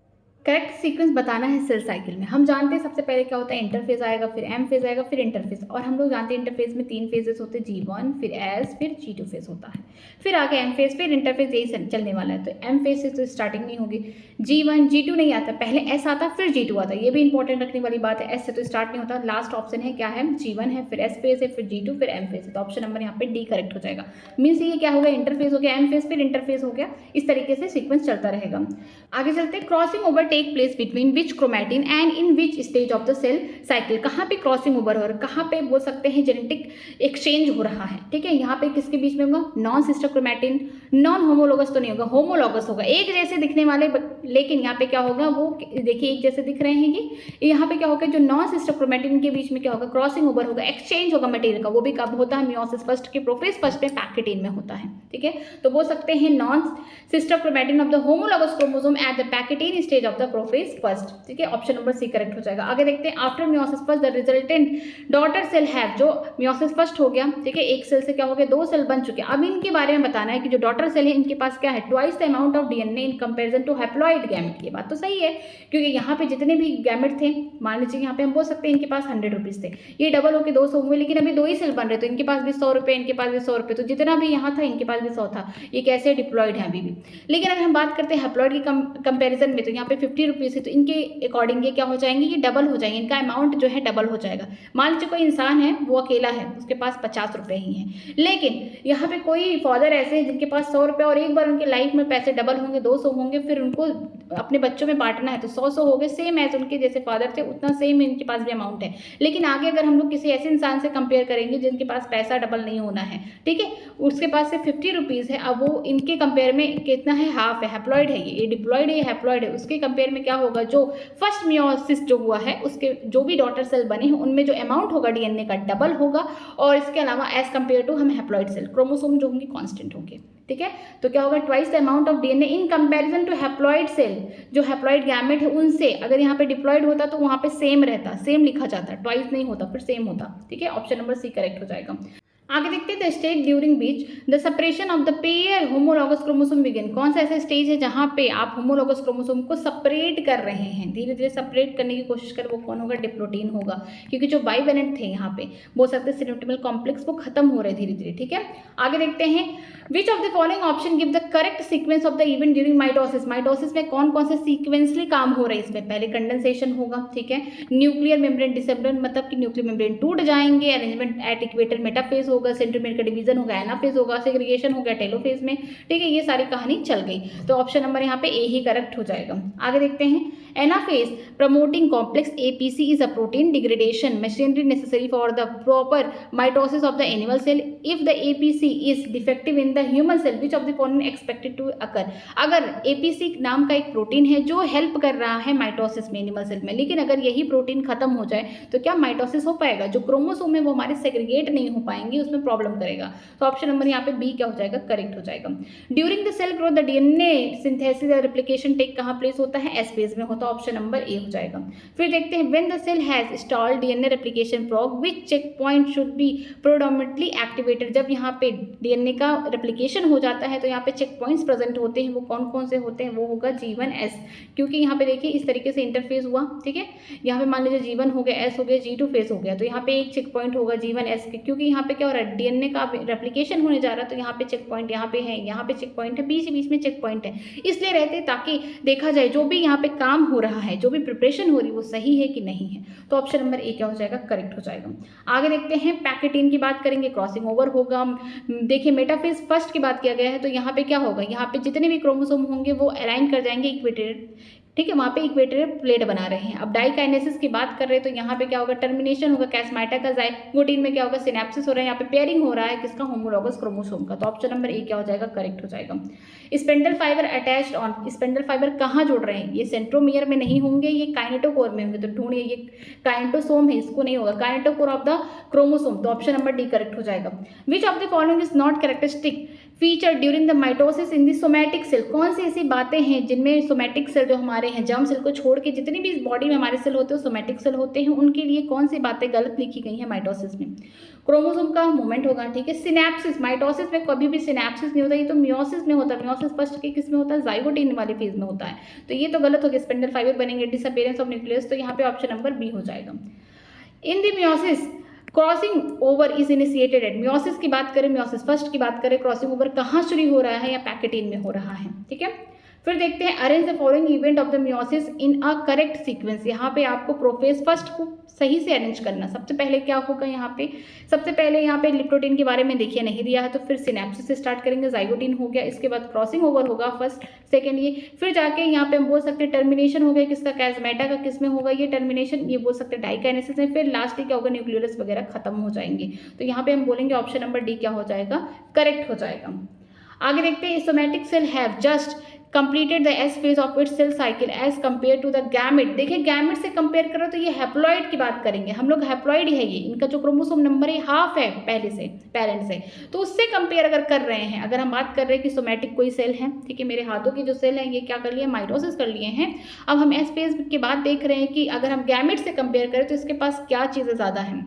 correct sequence बताना है सेल साइकिल में। हम जानते हैं सबसे पहले क्या होता है, इंटरफेज आएगा, फिर एम फेज आएगा, फिर इंटरफेज, और हम लोग जानते हैं इंटरफेज में 3 फेजेस होते हैं, G1 फिर एस फिर G2 फेज होता है, फिर आगे एम फेज, फिर इंटरफेज, यही चलने वाला है। तो एम फेज से तो स्टार्टिंग नहीं होगी, G1 G2 नहीं आता, पहले एस आता फिर G2 आता है, ये भी इंपॉर्टेंट रखने वाली बात है, एस से तो स्टार्ट नहीं होता। लास्ट ऑप्शन है क्या है, G1 है, फिर एस फेज है, फिर G2 फिर एम फेज है, तो ऑप्शन नंबर यहाँ पे डी करेक्ट हो जाएगा। मीन्स ये क्या हो गया, इंटरफेज हो गया, एम फेज फिर इंटरफेज हो गया, इस तरीके से सीक्वेंस चलता रहेगा। आगे चलते हैं, crossing over take place between which chromatin and in which stage of the cell cycle, कहाँ पे क्रॉसिंग ओवर हो रहा है, कहाँ पे बोल सकते हैं जेनेटिक एक्सचेंज हो रहा है, ठीक है। यहाँ पे किसके बीच में होगा, non sister chromatin, non homologous तो नहीं होगा, होमोलोगस होगा, एक जैसे दिखने वाले, लेकिन यहाँ पे क्या होगा, वो देखिए एक जैसे दिख रहे हैं ये, यहाँ पे क्या होगा, जो नॉन सिस्टर क्रोमैटिन के बीच में क्या होगा, क्रॉसिंग ओवर होगा, एक्सचेंज होगा मटेरियल का, वो भी कब होता है, मियोसिस फर्स्ट के प्रोफेज फर्स्ट में पैकेटीन में होता है, ठीक है। तो बोल सकते हैं non sister chromatin of the homologous chromosome at the pachytene stage of the prophase first, ठीक है, ऑप्शन नंबर सी करेक्ट हो जाएगा। आगे देखते हैं, after meiosis first the resultant daughter cell have, जो मियोसिस फर्स्ट हो गया, ठीक है, एक सेल से क्या हो गया, 2 सेल बन चुके हैं। अब इनके बारे में बताना है कि जो डॉटर सेल है इनके पास क्या है, twice the amount of DNA in comparison to haploid gamete. ये बात तो सही है क्योंकि यहाँ पे जितने भी गैमेट थे, मान लीजिए यहाँ पे हम बोल सकते हैं इनके पास 100 रुपीज थे, ये डबल होकर 200 हुए, लेकिन अभी 2 ही सेल बन रहे, तो इनके पास भी 100 रुपये, इनके पास भी 100 रुपये, तो जितना भी यहाँ था इनके पास भी 100 था, ये कैसे डिप्लॉयड है अभी भी। लेकिन अगर हम बात करते हैं हैप्लॉइड की कंपेरिजन में, तो यहाँ पे 50 रुपीज़ है, तो इनके अकॉर्डिंग ये क्या हो जाएंगे, ये डबल हो जाएंगे, इनका अमाउंट जो है डबल हो जाएगा। मान लीजिए कोई इंसान है, वो अकेला है, उसके पास 50 रुपये ही हैं, लेकिन यहाँ पे कोई फादर ऐसे हैं जिनके पास 100 रुपये, और एक बार उनके लाइफ में पैसे डबल होंगे, 200 होंगे, फिर उनको अपने बच्चों में बांटना है, तो 100 हो गए, सेम एज उनके जैसे फादर थे उतना सेम इनके पास भी अमाउंट है। लेकिन आगे अगर हम लोग किसी ऐसे इंसान से कंपेयर करेंगे जिनके पास पैसा डबल नहीं होना है, ठीक है, उसके पास से 50 रुपीज़ है, अब वो इनके कंपेयर में कितना है, हाफ है, हैप्लॉइड है, ये डिप्लॉइड है, हैप्लॉइड है, उसके कंपेयर में क्या होगा, जो फर्स्ट मियोसिस जो हुआ है उसके जो भी डॉटर सेल बने हैं उनमें जो अमाउंट होगा डीएनए का डबल होगा, और इसके अलावा एज कंपेयर टू हम हैप्लॉइड सेल क्रोमोसोम जो होंगे कांस्टेंट होंगे। ठीक है। तो क्या होगा, twice the amount of DNA in comparison to haploid cell, जो हैप्लॉइड गैमेट है उनसे अगर यहाँ पे डिप्लॉइड होता तो वहाँ पे सेम रहता, सेम लिखा जाता, ट्वाइस नहीं होता, फिर सेम होता, ठीक है। ऑप्शन नंबर सी करेक्ट हो जाएगा। आगे देखते हैं the stage during beach the separation of the pair homologous chromosome begin. कौन सा ऐसा स्टेज है जहाँ पे आप होमोलॉगस क्रोमोसोम को सेपरेट कर रहे हैं, धीरे धीरे सेपरेट करने की कोशिश कर, वो कौन होगा, डिप्लोटीन होगा, क्योंकि जो बाइवेलेंट थे यहाँ पे बोल सकते हैं सिनेप्टिमल कॉम्प्लेक्स वो खत्म हो रहे धीरे धीरे, ठीक है। आगे देखते हैं which of the following option give the correct sequence of the event during mitosis. Mitosis में कौन कौन से सीक्वेंसली काम हो रहे हैं, इसमें पहले कंडेंसेशन होगा, ठीक है, न्यूक्लियर मेम्ब्रेन डिसेंबल मतलब कि न्यूक्लियर मेम्ब्रेन टूट जाएंगे, अरेंजमेंट एट इक्वेटर मेटाफेज होगा, सेंट्रोमियर का डिवीजन होगा एनाफेज होगा, सेग्रीगेशन हो गया टेलोफेज में, ठीक है। ये सारी कहानी चल गई, तो ऑप्शन नंबर यहाँ पे ए ही करेक्ट हो जाएगा। आगे देखते हैं anaphase promoting complex APC is a protein degradation machinery necessary for the proper mitosis of the animal cell. If the APC is defective in the human cell which of the following expected to occur. अगर APC नाम का एक protein है जो help कर रहा है mitosis में एनिमल सेल में, लेकिन अगर यही प्रोटीन खत्म हो जाए तो क्या माइटोसिस हो पाएगा, जो क्रोमोसोम है वो हमारे सेग्रीगेट नहीं हो पाएंगे, उसमें प्रॉब्लम करेगा। तो ऑप्शन नंबर यहाँ पे बी क्या हो जाएगा, करेक्ट हो जाएगा। During the cell growth the DNA synthesis या रेप्लिकेशन टेक कहाँ प्लेस होता है, एस फेज में होता है, ऑप्शन नंबर ए हो जाएगा। फिर देखते हैं when the cell has stalled DNA replication fork which checkpoint should be predominantly activated. जब यहाँ पे डीएनए का रेप्लिकेशन हो जाता है तो यहाँ पे चेक पॉइंट्स प्रेजेंट होते हैं, वो कौन कौन से होते हैं, वो होगा G1S, क्योंकि यहाँ पे देखिए इस तरीके से इंटरफेस हुआ, ठीक है। यहाँ पे मान लीजिए G1 हो गया, S हो गया, G2 फेस हो गया, तो यहाँ पे एक चेक पॉइंट होगा G1S के, क्योंकि यहाँ पे क्या हो रहा है, डीएनए का रेप्लिकेशन होने जा रहा है, तो यहाँ पे चेक पॉइंट यहाँ पे है, यहाँ पे चेक पॉइंट है, बीच बीच में चेक पॉइंट है, इसलिए रहते ताकि देखा जाए जो भी यहाँ पे काम हो रहा है, जो भी प्रिपरेशन हो रही है वो सही है कि नहीं है। तो ऑप्शन नंबर ए क्या हो जाएगा, करेक्ट हो जाएगा। आगे देखते हैं पैकेटीन की बात करेंगे, क्रॉसिंग ओवर होगा। देखिए मेटाफेज फर्स्ट की बात किया गया है, तो यहाँ पे क्या होगा, यहाँ पे जितने भी क्रोमोसोम होंगे वो अलाइन कर जाएंगे इक्वेटर, ठीक है, वहाँ पे इक्वेटोरियल प्लेट बना रहे हैं। अब डाइकाइनेसिस की बात कर रहे हैं तो यहाँ पे क्या होगा, टर्मिनेशन होगा कैस्माटा का, जाइगोटीन में क्या होगा, सिनेप्सिस हो रहा है, यहाँ पे पेयरिंग हो रहा है किसका, होमोलॉगस क्रोमोसोम का। तो ऑप्शन नंबर ए क्या हो जाएगा, करेक्ट हो जाएगा। Spindle fibre attached on, spindle fibre कहाँ जुड़ रहे हैं, ये सेंट्रोमियर में नहीं होंगे, ये काइनेटोकोर में होंगे, तो ढूंढिए, ये काइनेटोसोम है, इसको नहीं होगा, काइनेटोकोर ऑफ द क्रोमोसोम, तो ऑप्शन नंबर डी करेक्ट हो जाएगा। Which of the following is not characteristic feature during the mitosis in the somatic cell. कौन सी ऐसी बातें हैं जिनमें सोमैटिक सेल जो हमारे हैं, जर्म सेल को छोड़ के जितनी भी इस बॉडी में हमारे सेल होते हैं सोमैटिक सेल होते हैं, उनके लिए कौन सी बातें गलत लिखी गई हैं माइटोसिस में। क्रोमोसोम का मूवमेंट होगा, ठीक है। सिनेप्सिस, माइटोसिस में कभी भी सिनेप्सिस नहीं होता, ये तो मियोसिस में होता है। मियोसिस फर्स्ट के किस में होता है, जाइगोटीन वाले फेज में होता है, तो ये तो गलत हो गया। स्पेंडल फाइबर बनेंगे, डिसअपीयरेंस ऑफ न्यूक्लियस, तो यहाँ पे ऑप्शन नंबर बी हो जाएगा। In the meiosis crossing over is initiated at, meiosis की बात करें, मियोसिस फर्स्ट की बात करें, क्रॉसिंग ओवर कहाँ शुरू हो रहा है, या पैकेटीन में हो रहा है, ठीक है। फिर देखते हैं arrange the following event of the meiosis in a correct sequence. यहाँ पे आपको प्रोफेज फर्स्ट को सही से अरेंज करना। सबसे पहले क्या होगा, यहाँ पे सबसे पहले यहाँ पे लिप्टोटीन के बारे में देखिए नहीं दिया है, तो फिर सिनेप्सिस से स्टार्ट करेंगे, जाइगोटीन हो गया, इसके बाद क्रॉसिंग ओवर होगा फर्स्ट सेकेंड ये, फिर जाके यहाँ पे हम बोल सकते हैं टर्मिनेशन हो गया किसका, कैस्मेटा का, किस में होगा ये टर्मिनेशन, ये बोल सकते हैं डाइकाइनेसिस में, फिर लास्ट क्या होगा, न्यूक्लियस वगैरह खत्म हो जाएंगे। तो यहाँ पे हम बोलेंगे ऑप्शन नंबर डी क्या हो जाएगा, करेक्ट हो जाएगा। आगे देखते हैं somatic cell have just completed the S phase of its cell cycle as compare to the gamete. देखिए गैमेट से कंपेयर करो तो ये हैप्लॉइड की बात करेंगे हम लोग, हैप्लॉइड है ये, इनका जो क्रोमोसोम नंबर है हाफ है पहले से पेरेंट से, तो उससे कंपेयर अगर कर रहे हैं, अगर हम बात कर रहे हैं कि सोमैटिक कोई सेल है, ठीक है, मेरे हाथों के जो सेल हैं ये क्या कर लिए, माइटोसिस कर लिए हैं। अब हम एस फेज के बाद देख रहे हैं कि अगर हम गैमेट से कंपेयर करें तो इसके पास क्या चीज़ें ज़्यादा हैं,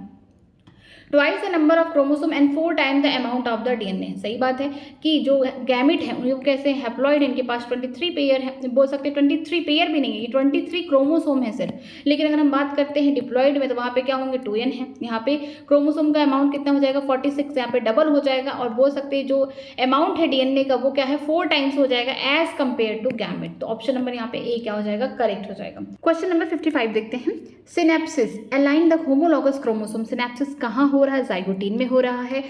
twice the number of chromosome and 4 time the amount of the DNA. सही बात है कि जो गैमिट है उनको कैसे हैप्लॉइड, इनके पास 23 पेयर है, बोल सकते हैं 23 पेयर भी नहीं है, ये 23 क्रोमोसोम है सिर्फ। लेकिन अगर हम बात करते हैं डिप्लॉइड में तो वहाँ पे क्या होंगे, 2n है। यहाँ पे क्रोमोसोम का अमाउंट कितना हो जाएगा, 46, यहाँ पे डबल हो जाएगा, और बोल सकते हैं जो अमाउंट है डीएनए का वो क्या है, 4 टाइम्स हो जाएगा एज कंपेयर टू गैमिट। तो ऑप्शन नंबर यहाँ पे ए क्या हो जाएगा, करेक्ट हो जाएगा। क्वेश्चन नंबर 55 देखते हैं, synapses align the homologous chromosome. Synapses कहाँ हो रहा है, जाइगोटीन में हो रहा है।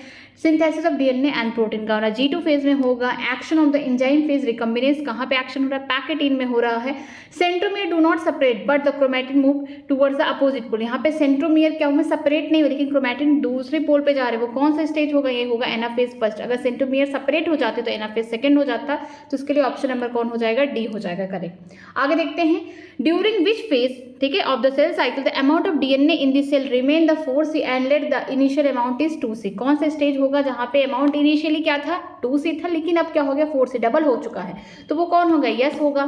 Synthesis of DNA and protein का हो रहा है, G2 फेज में होगा। Action of the enzyme phase रिकम्बिनेज कहाँ पे एक्शन हो रहा है, पैकेटीन में हो रहा है। Centromere do not separate but the chromatin move towards the opposite pole. यहाँ पे सेंट्रोमियर क्या होगा, सेपरेट नहीं हो, लेकिन क्रोमैटिन दूसरे पोल पे जा रहे हैं, वो कौन सा स्टेज होगा, ये होगा एनाफेज फर्स्ट। अगर सेंट्रोमियर सेपरेट हो जाते तो एनाफेज सेकंड हो जाता, तो इसके लिए ऑप्शन नंबर कौन हो जाएगा, डी हो जाएगा करेक्ट। आगे देखते हैं ड्यूरिंग विच फेज ठीक है, of the cell cycle the amount of DNA in the cell remain the 4C and let the initial amount is 2C। कौन सा स्टेज होगा जहाँ पे अमाउंट इनिशियली क्या था 2C था, लेकिन अब क्या हो गया 4C, डबल हो चुका है, तो वो कौन होगा, यस होगा।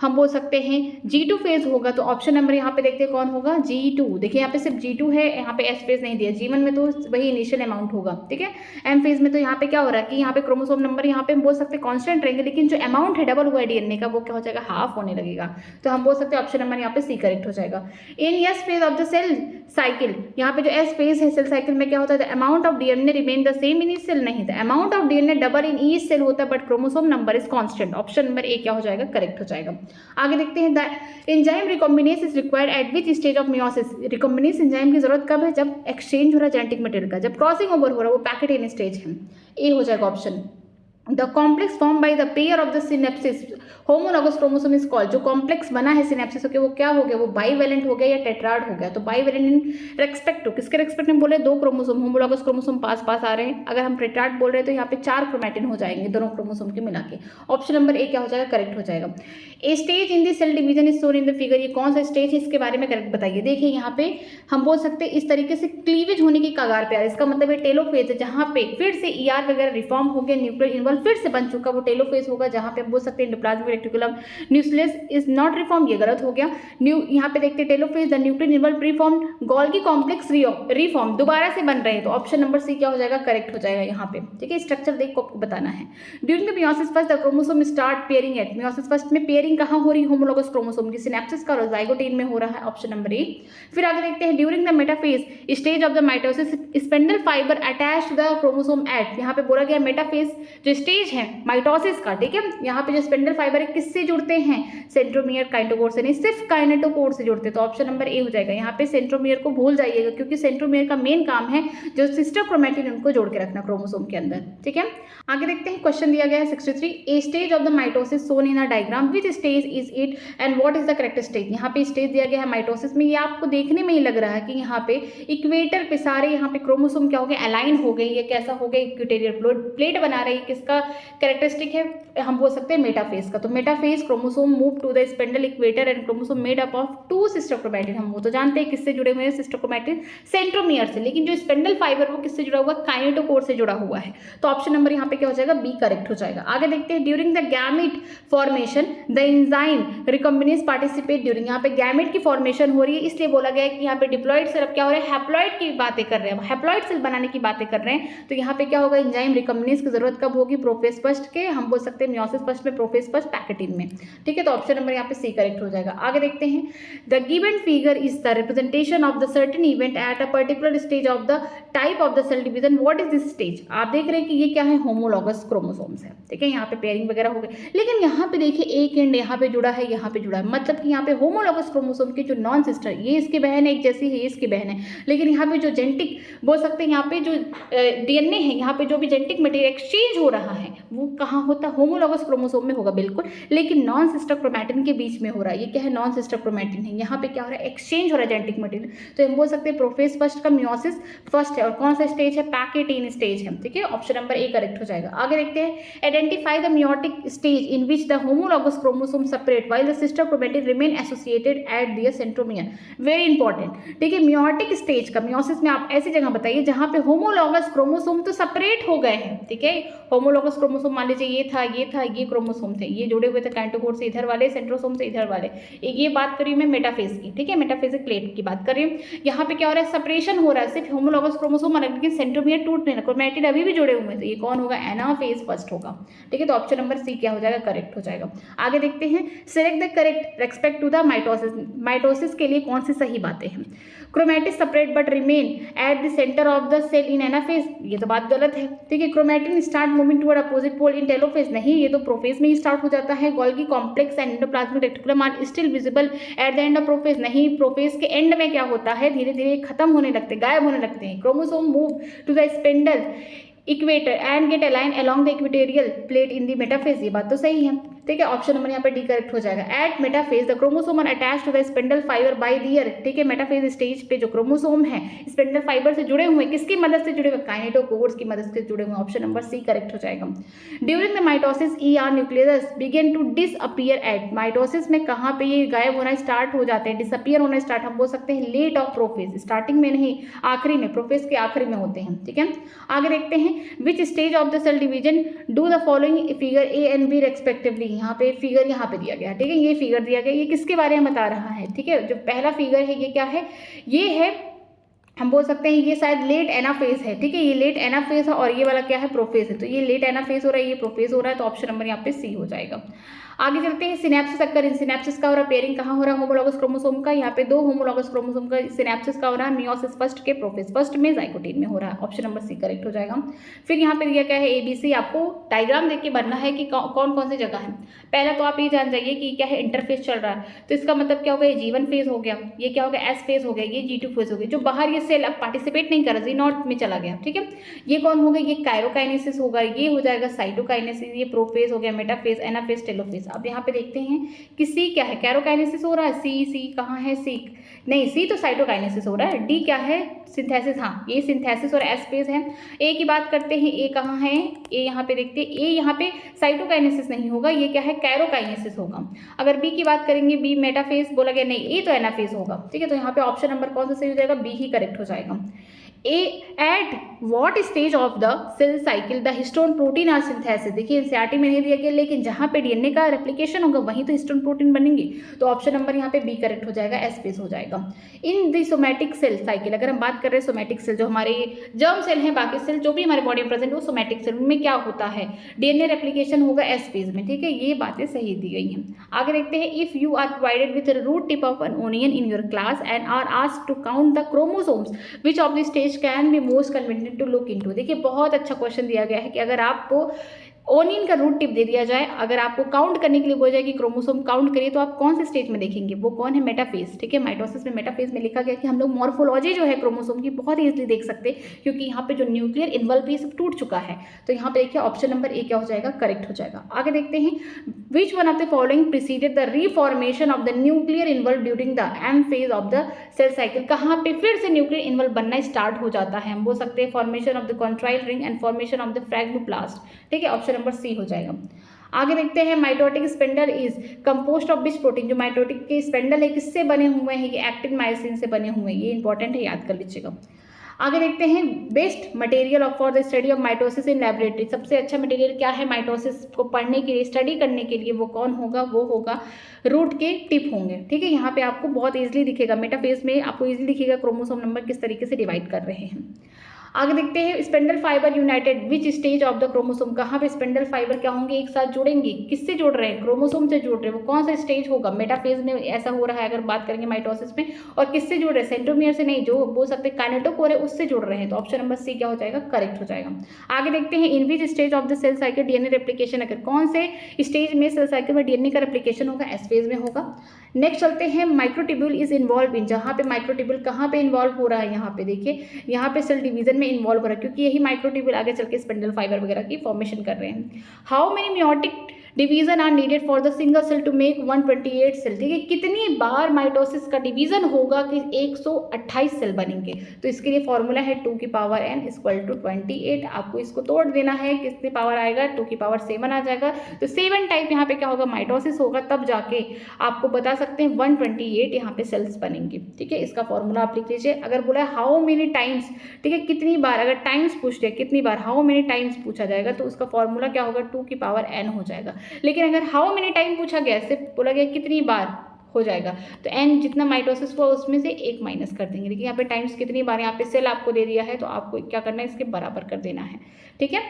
हम बोल सकते हैं G2 फेज होगा, तो ऑप्शन नंबर यहाँ पे देखते हैं कौन होगा, G2। देखिए यहाँ पे सिर्फ G2 है, यहाँ पे S फेज नहीं दिया, G1 में तो वही इनिशियल अमाउंट होगा, ठीक है। M फेज में तो यहाँ पे क्या हो रहा है कि यहाँ पे क्रोमोसोम नंबर यहाँ पे हम बोल सकते हैं कॉन्स्टेंट रहेंगे, लेकिन जो अमाउंट है डबल हुआ है डीएनए का वो क्या हो जाएगा, हाफ होने लगेगा, तो हम बोल सकते हैं ऑप्शन नंबर यहाँ पे सी करेक्ट हो जाएगा। In S phase of the cell cycle, यहाँ पे जो एस फेज है सेल साइकिल में क्या होता है, amount of DNA remain the same in each cell, नहीं था, amount of DNA double in each cell होता है but chromosome number is constant. Option number A क्या हो जाएगा, करेक्ट हो जाएगा। आगे देखते हैं the enzyme recombinase is required at which stage of meiosis. Recombinase enzyme की जरूरत कब है, जब एक्सचेंज हो रहा है जेनेटिक मटेरियल का, जब क्रॉसिंग ओवर हो रहा है, वो पैकेट स्टेज है, ए हो जाएगा option. The complex form by the pair of the synapses homologous chromosome is called. जो कॉम्प्लेक्स बना है सिनेप्सिस होकर वो क्या हो गया, वो बाईवेलेंट हो गया या टेट्राड हो गया। तो बाईवेलेंट इन रेस्पेक्ट टू, किसके रेस्पेक्ट में बोले, 2 क्रोमोसोम, होमोलॉगस क्रोमोसोम पास पास आ रहे हैं, अगर हम टेट्राड बोल रहे हैं तो यहाँ पे 4 क्रोमैटिन हो जाएंगे दोनों क्रोमोसोम के मिला के। ऑप्शन नंबर ए क्या हो जाएगा, करेक्ट हो जाएगा। A stage in the cell division is shown in the figure, ये कौन सा स्टेज है, इसके बारे में करेक्ट बताइए। देखिए यहाँ पे हम बोल सकते हैं इस तरीके से क्लीवेज होने की कगार पे आ रहा है, इसका मतलब है टेलोफेज है, जहाँ पे फिर से ईआर वगैरह रिफॉर्म हो गया, न्यूक्लियर इन्वॉल्व फिर से बन चुका, वो टेलोफेज होगा, जहाँ पे हम बोल सकते हैं endoplasmic reticulum nucleus is not reform, ये गलत हो गया। यहाँ पे देखते हैं telophase the nuclear involve reform, Golgi complex reform दोबारा से बन रहे हैं, तो ऑप्शन नंबर सी क्या हो जाएगा, करेक्ट हो जाएगा यहाँ पे, ठीक है। स्ट्रक्चर देख को आपको बताना है। During the meiosis first the chromosome start pairing at, meiosis first में पेयरिंग कहाँ हो रही है, होमोलॉगस क्रोमोसोम की, सिनेप्सिस का और जाइगोटीन में हो रहा है, ऑप्शन नंबर ए। फिर आगे देखते हैं during the metaphase stage of the mitosis spindle fibre attach to the chromosome at, यहाँ पे बोला गया मेटाफेज जो स्टेज है माइटोसिस का, ठीक है, यहाँ पे जो स्पेंडल फाइबर है किससे जुड़ते हैं, सेंट्रोमियर काइनेटोकोर से नहीं, सिर्फ काइनेटोकोर से जुड़ते हैं, तो ऑप्शन नंबर ए हो जाएगा। यहाँ पे सेंट्रोमियर को भूल जाइएगा, क्योंकि सेंट्रोमियर का मेन काम है जो सिस्टर क्रोमैटिन उनको जोड़ के रखना क्रोमोसोम के अंदर, ठीक है। आगे देखते हैं, क्वेश्चन दिया गया है 63, A stage of the mitosis shown in a diagram, which stage is it and what is the correct stage. यहाँ पे स्टेज दिया गया है माइटोसिस में, ये आपको देखने में ही लग रहा है कि यहाँ पे इक्वेटर पे सारे यहाँ पे क्रोमोसोम क्या हो गए, अलाइन हो गए, ये कैसा हो गया, इक्वेटोरियल प्लेट बना रही है, किसका कैरेक्टरिस्टिक है, हम बोल सकते हैं मेटाफेज का। तो metaphase chromosome move to the spindle equator and chromosome made up of 2 sister chromatin, हम वो तो जानते हैं किससे जुड़े हुए हैं, सिस्टर क्रोमैटिन सेंट्रोमियर से, लेकिन जो स्पेंडल फाइबर वो किससे जुड़ा हुआ है, काइनेटोकोर से जुड़ा हुआ है, तो ऑप्शन नंबर यहाँ पे क्या हो जाएगा, बी करेक्ट हो जाएगा। आगे देखते हैं during the gamete formation the enzyme recombinase participate during, यहाँ पे गैमेट की फॉर्मेशन हो रही है, इसलिए बोला गया है कि यहाँ पे डिप्लॉइड सेल अब क्या हो रहा है, हैप्लॉइड की बातें कर रहे हैं, हैप्लॉइड सेल बनाने की बातें कर रहे हैं, तो यहाँ पे क्या होगा, एंजाइम रिकॉम्बिनेज की जरूरत कब होगी, प्रोफेज फर्स्ट के, हम बोल सकते हैं मियोसिस फर्स्ट में, प्रोफेज फर्स्ट पैकेटिन में, ठीक है, तो ऑप्शन नंबर यहाँ पे सी करेक्ट हो जाएगा। आगे देखते हैं, the given figure is the representation of the certain event at a particular stage of the type of the cell division, what is this stage. आप देख रहे हैं कि ये क्या है, होमोलॉगस क्रोमोसोम्स है, ठीक है, यहाँ पे पेयरिंग वगैरह हो गई, लेकिन यहाँ पे देखिए एक एंड यहाँ पे जुड़ा है, यहाँ पे जुड़ा है, मतलब कि यहाँ पे होमोलॉगस क्रोमोसोम की जो नॉन सिस्टर, ये इसकी बहन है, एक जैसी है, ये इसकी बहन है, लेकिन यहाँ पे जो जेनेटिक बोल सकते हैं, यहाँ पे जो डीएनए है, यहाँ पे जो भी जेनेटिक मटेरियल एक्सचेंज हो रहा है वो कहाँ होता है, होमोलॉगस क्रोमोसोम में होगा बिल्कुल, लेकिन नॉन सिस्टर क्रोमैटिन के बीच में हो रहा है, ये क्या है, नॉन सिस्टर क्रोमैटिन है, यहाँ पे क्या हो रहा है, एक्सचेंज हो रहा है जेनेटिक मटेरियल, तो हम बोल सकते हैं प्रोफेज फर्स्ट का मियोसिस फर्स्ट है, और कौन सा स्टेज है, पैकेटिन स्टेज है, ठीक है, ऑप्शन नंबर ए करेक्ट हो जाएगा। आगे देखते हैं, identify the meiotic stage in which the homologous chromosome separate while the sister chromatin remain associated at their centromere, very important, ठीक है। मियोटिक स्टेज का मियोसिस में आप ऐसी जगह बताइए जहाँ पे होमोलॉगस क्रोमोसोम तो सेपरेट हो गए हैं, ठीक है, होमोलॉगस क्रोमोसोम मान लीजिए ये था, ये क्रोमोसोम थे, ये जुड़े हुए थे काइनेटोकोर से इधर वाले, सेंट्रोसोम से इधर वाले, ये बात करी मैं मेटाफेज की, ठीक है, मेटाफेजिक प्लेट की बात कर रही हूँ। यहाँ पे क्या हो रहा है, सेपरेशन हो रहा है, सिर्फ होमोलॉगस क्रोमोसोम अलग, लेकिन सेंट्रोमियर टूट नहीं, क्रोमैटिड अभी भी जुड़े हुए हैं, तो ये कौन होगा, एनाफेज फर्स्ट होगा, ठीक है, तो ऑप्शन नंबर सी क्या हो जाएगा, करेक्ट हो जाएगा। आगे देखते हैं, select the correct respect to the mitosis, mitosis के लिए कौन सी सही बातें हैं, chromatids separate but remain at the centre of the cell in anaphase, ये तो बात गलत है, ठीक है। Chromatin start moving toward opposite pole in telophase, नहीं, ये तो प्रोफेज में ही स्टार्ट हो जाता है। Golgi complex and endoplasmic reticulum are still visible at the end of prophase, नहीं, प्रोफेज के एंड में क्या होता है, धीरे धीरे खत्म होने लगते हैं, गायब होने लगते हैं। Chromosome move to the spindle equator and get align along the equatorial plate in the metaphase, ये बात तो सही है। ठीक है, ऑप्शन नंबर यहाँ पे डी करेक्ट हो जाएगा। At metaphase the chromosome are attached to the spindle fibre by their, ठीक है, मेटाफेज स्टेज पे जो क्रोमोसोम है स्पिंडल फाइबर से जुड़े हुए, किसकी मदद से जुड़े हुए, काइनेटोकोर्स की मदद से जुड़े हुए, ऑप्शन नंबर सी करेक्ट हो जाएगा। During the mitosis ER nucleus begin to disappear at, mitosis में कहाँ पे ये गायब होना स्टार्ट हो जाते हैं, डिसअपीयर होना स्टार्ट, हम बोल सकते हैं लेट ऑफ प्रोफेज, स्टार्टिंग में नहीं आखिरी में, प्रोफेज के आखिरी में होते हैं, ठीक है। आगे देखते हैं which stage of the cell division do the following figure A and B respectively, यहाँ पे फिगर यहाँ पे दिया गया, ठीक है, ये फिगर दिया गया, ये किसके बारे में बता रहा है, ठीक है। जो पहला फिगर है ये क्या है, ये है, हम बोल सकते हैं ये शायद लेट एनाफेज है, ठीक है, ये लेट एनाफेज है और ये वाला क्या है, प्रोफेज है, तो ये लेट एनाफेज हो रहा है, ये प्रोफेज हो रहा है, तो ऑप्शन नंबर यहाँ पे सी हो जाएगा। आगे चलते हैं सिनेप्सिस अक्कर इन, सिनेप्सिस का हो रहा है, पेयरिंग कहाँ हो रहा है, होमोलॉगस क्रोमोसोम का, यहाँ पे दो होमोलॉगस क्रोमोसोम का सिनेप्सिस का हो रहा है, मियोसिस फर्स्ट के प्रोफेज फर्स्ट में जाइगोटीन में हो रहा है, ऑप्शन नंबर सी करेक्ट हो जाएगा। फिर यहाँ पे दिया क्या है ABC, आपको डायग्राम देख के बनना है कि कौन कौन सी जगह है। पहला तो आप ये जान जाइए कि क्या है, इंटरफेज चल रहा है, तो इसका मतलब क्या होगा, ये G1 फेज हो गया, ये क्या होगा, S फेज हो गया, ये G2 फेज हो गया, जो बाहर ये सेल अब पार्टिसिपेट नहीं कर रहा, G0 में चला गया, ठीक है। ये कौन होगा, ये कायरोकाइनेसिस होगा, ये हो जाएगा साइटोकाइनेसिस, ये प्रोफेज हो गया, मेटाफेज, एनाफेज, टेलोफेज। अब यहाँ पे देखते हैं कि सी क्या है, कैरोकाइनेसिस हो रहा है, सी कहाँ है, सी नहीं, सी तो साइटोकाइनेसिस हो रहा है, डी क्या है, सिंथेसिस, हाँ ये सिंथेसिस और एस फेज है। ए की बात करते हैं, ए कहाँ है, ए यहाँ पे देखते हैं, ए यहाँ पे साइटोकाइनेसिस नहीं होगा, ये क्या है, कैरोकाइनेसिस होगा। अगर बी की बात करेंगे, बी मेटाफेज बोला गया, नहीं ए तो एनाफेज होगा, ठीक है, तो यहाँ पे ऑप्शन नंबर कौन सा सही हो जाएगा, बी ही करेक्ट हो जाएगा। At what stage of the cell cycle the histone protein are synthesis, देखिए एनसीईआरटी में नहीं दिया गया, लेकिन जहाँ पे डीएनए का रेप्लिकेशन होगा वहीं तो हिस्टोन प्रोटीन बनेंगे, तो ऑप्शन नंबर यहाँ पे बी करेक्ट हो जाएगा, एस पेस हो जाएगा। In the somatic cell cycle, अगर हम बात कर रहे हैं सोमैटिक सेल, जो हमारे जर्म सेल हैं, बाकी सेल जो भी हमारे बॉडी में प्रेजेंट, वो सोमैटिक सेल, उनमें क्या होता है, डीएनए रेप्लिकेशन होगा एस फेज में, ठीक है, ये बातें सही दी गई हैं। आगे देखते हैं, if you are provided with root tip of an onion in your class and are asked to count the chromosomes which of the stage can be most convenient to look into, देखिए बहुत अच्छा question दिया गया है कि अगर आपको onion का रूट टिप दे दिया जाए, अगर आपको काउंट करने के लिए बोला जाए कि क्रोमोसोम काउंट करिए, तो आप कौन से स्टेज में देखेंगे, वो कौन है, मेटाफेज, ठीक है। माइटोसिस में मेटाफेज में लिखा गया कि हम लोग मॉर्फोलॉजी जो है क्रोमोसोम की बहुत ईजिली देख सकते हैं, क्योंकि यहाँ पे जो न्यूक्लियर इन्वॉल्व ये सब टूट चुका है, तो यहाँ पे देखिए ऑप्शन नंबर ए क्या हो जाएगा, करेक्ट हो जाएगा। आगे देखते हैं, which one of the following preceded the reformation of the nuclear envelope during the M phase of the cell cycle, कहाँ पे फिर से न्यूक्लियर इन्वॉल्व बनना स्टार्ट हो जाता है, हम बोल सकते हैं formation of the contractile ring and formation of the phragmoplast, ठीक है, ऑप्शन नंबर सी हो जाएगा। आगे देखते हैं, mitotic spindle is compost of which protein, जो माइटोटिक के स्पिंडल है किससे बने हुए हैं, ये एक्टिन मायोसिन से बने हुए हैं, ये इंपॉर्टेंट है, याद कर लीजिएगा। आगे देखते हैं, best material for the study of mitosis in laboratory, सबसे अच्छा मटेरियल क्या है माइटोसिस को पढ़ने के लिए, स्टडी करने के लिए, वो कौन होगा, वो होगा रूट के टिप होंगे, ठीक है। यहाँ पे आपको बहुत ईजिली दिखेगा, मेटाफेज में आपको ईजिली दिखेगा क्रोमोसोम नंबर किस तरीके से डिवाइड कर रहे हैं। आगे देखते हैं, spindle fibre United which stage of the chromosome, कहाँ पे स्पिंडल फाइबर क्या होंगे, एक साथ जुड़ेंगे, किससे जुड़ रहे हैं, क्रोमोसोम से जुड़ रहे हैं, वो कौन सा स्टेज होगा, मेटाफेज में ऐसा हो रहा है अगर बात करेंगे माइटोसिस में, और किससे जुड़ रहे हैं, सेंट्रोमियर से नहीं, जो बोल सकते हैं काइनेटोकोर है उससे जुड़ रहे हैं, तो ऑप्शन नंबर सी क्या हो जाएगा, करेक्ट हो जाएगा। आगे देखते हैं, in which stage of the cell cycle DNA replication, अगर कौन से स्टेज में सेल साइकिल में डीएनए का रेप्लिकेशन होगा, एस फेज में होगा। नेक्स्ट चलते हैं, माइक्रोट्यूब्यूल इज इन्वॉल्व इन, जहाँ पे माइक्रोट्यूब्यूल कहाँ पे इन्वॉल्व हो रहा है, यहाँ पे देखिए, यहाँ पे सेल डिवीजन में इन्वॉल्व हो रहा है, क्योंकि यही माइक्रोट्यूब्यूल आगे चल के स्पिंडल फाइबर वगैरह की फॉर्मेशन कर रहे हैं। How many meiotic division are needed for the single cell to make 128 cell, ठीक है, कितनी बार माइटोसिस का डिवीजन होगा कि 128 सेल बनेंगे, तो इसके लिए फॉर्मूला है 2 की पावर n इक्वल टू 28, आपको इसको तोड़ देना है, कितनी पावर आएगा, 2 की पावर 7 आ जाएगा, तो 7 टाइप यहाँ पे क्या होगा, माइटोसिस होगा, तब जाके आपको बता सकते हैं 128 यहाँ पे सेल्स बनेंगे, ठीक है। इसका फॉर्मूला आप लिख लीजिए। अगर बोला हाउ मेनी टाइम्स, ठीक है, कितनी बार, अगर टाइम्स पूछ दिया कितनी बार, हाउ मेनी टाइम्स पूछा जाएगा, तो उसका फॉर्मूला क्या होगा, 2 की पावर n हो जाएगा। लेकिन अगर हाउ मेनी टाइम पूछा गया, सिर्फ बोला गया कितनी बार हो जाएगा, तो n जितना माइटोसिस हुआ उसमें से 1 माइनस कर देंगे, देखिए यहाँ पे टाइम्स कितनी बार, यहाँ पे सेल आपको दे दिया है, तो आपको क्या करना है, इसके बराबर कर देना है, ठीक है।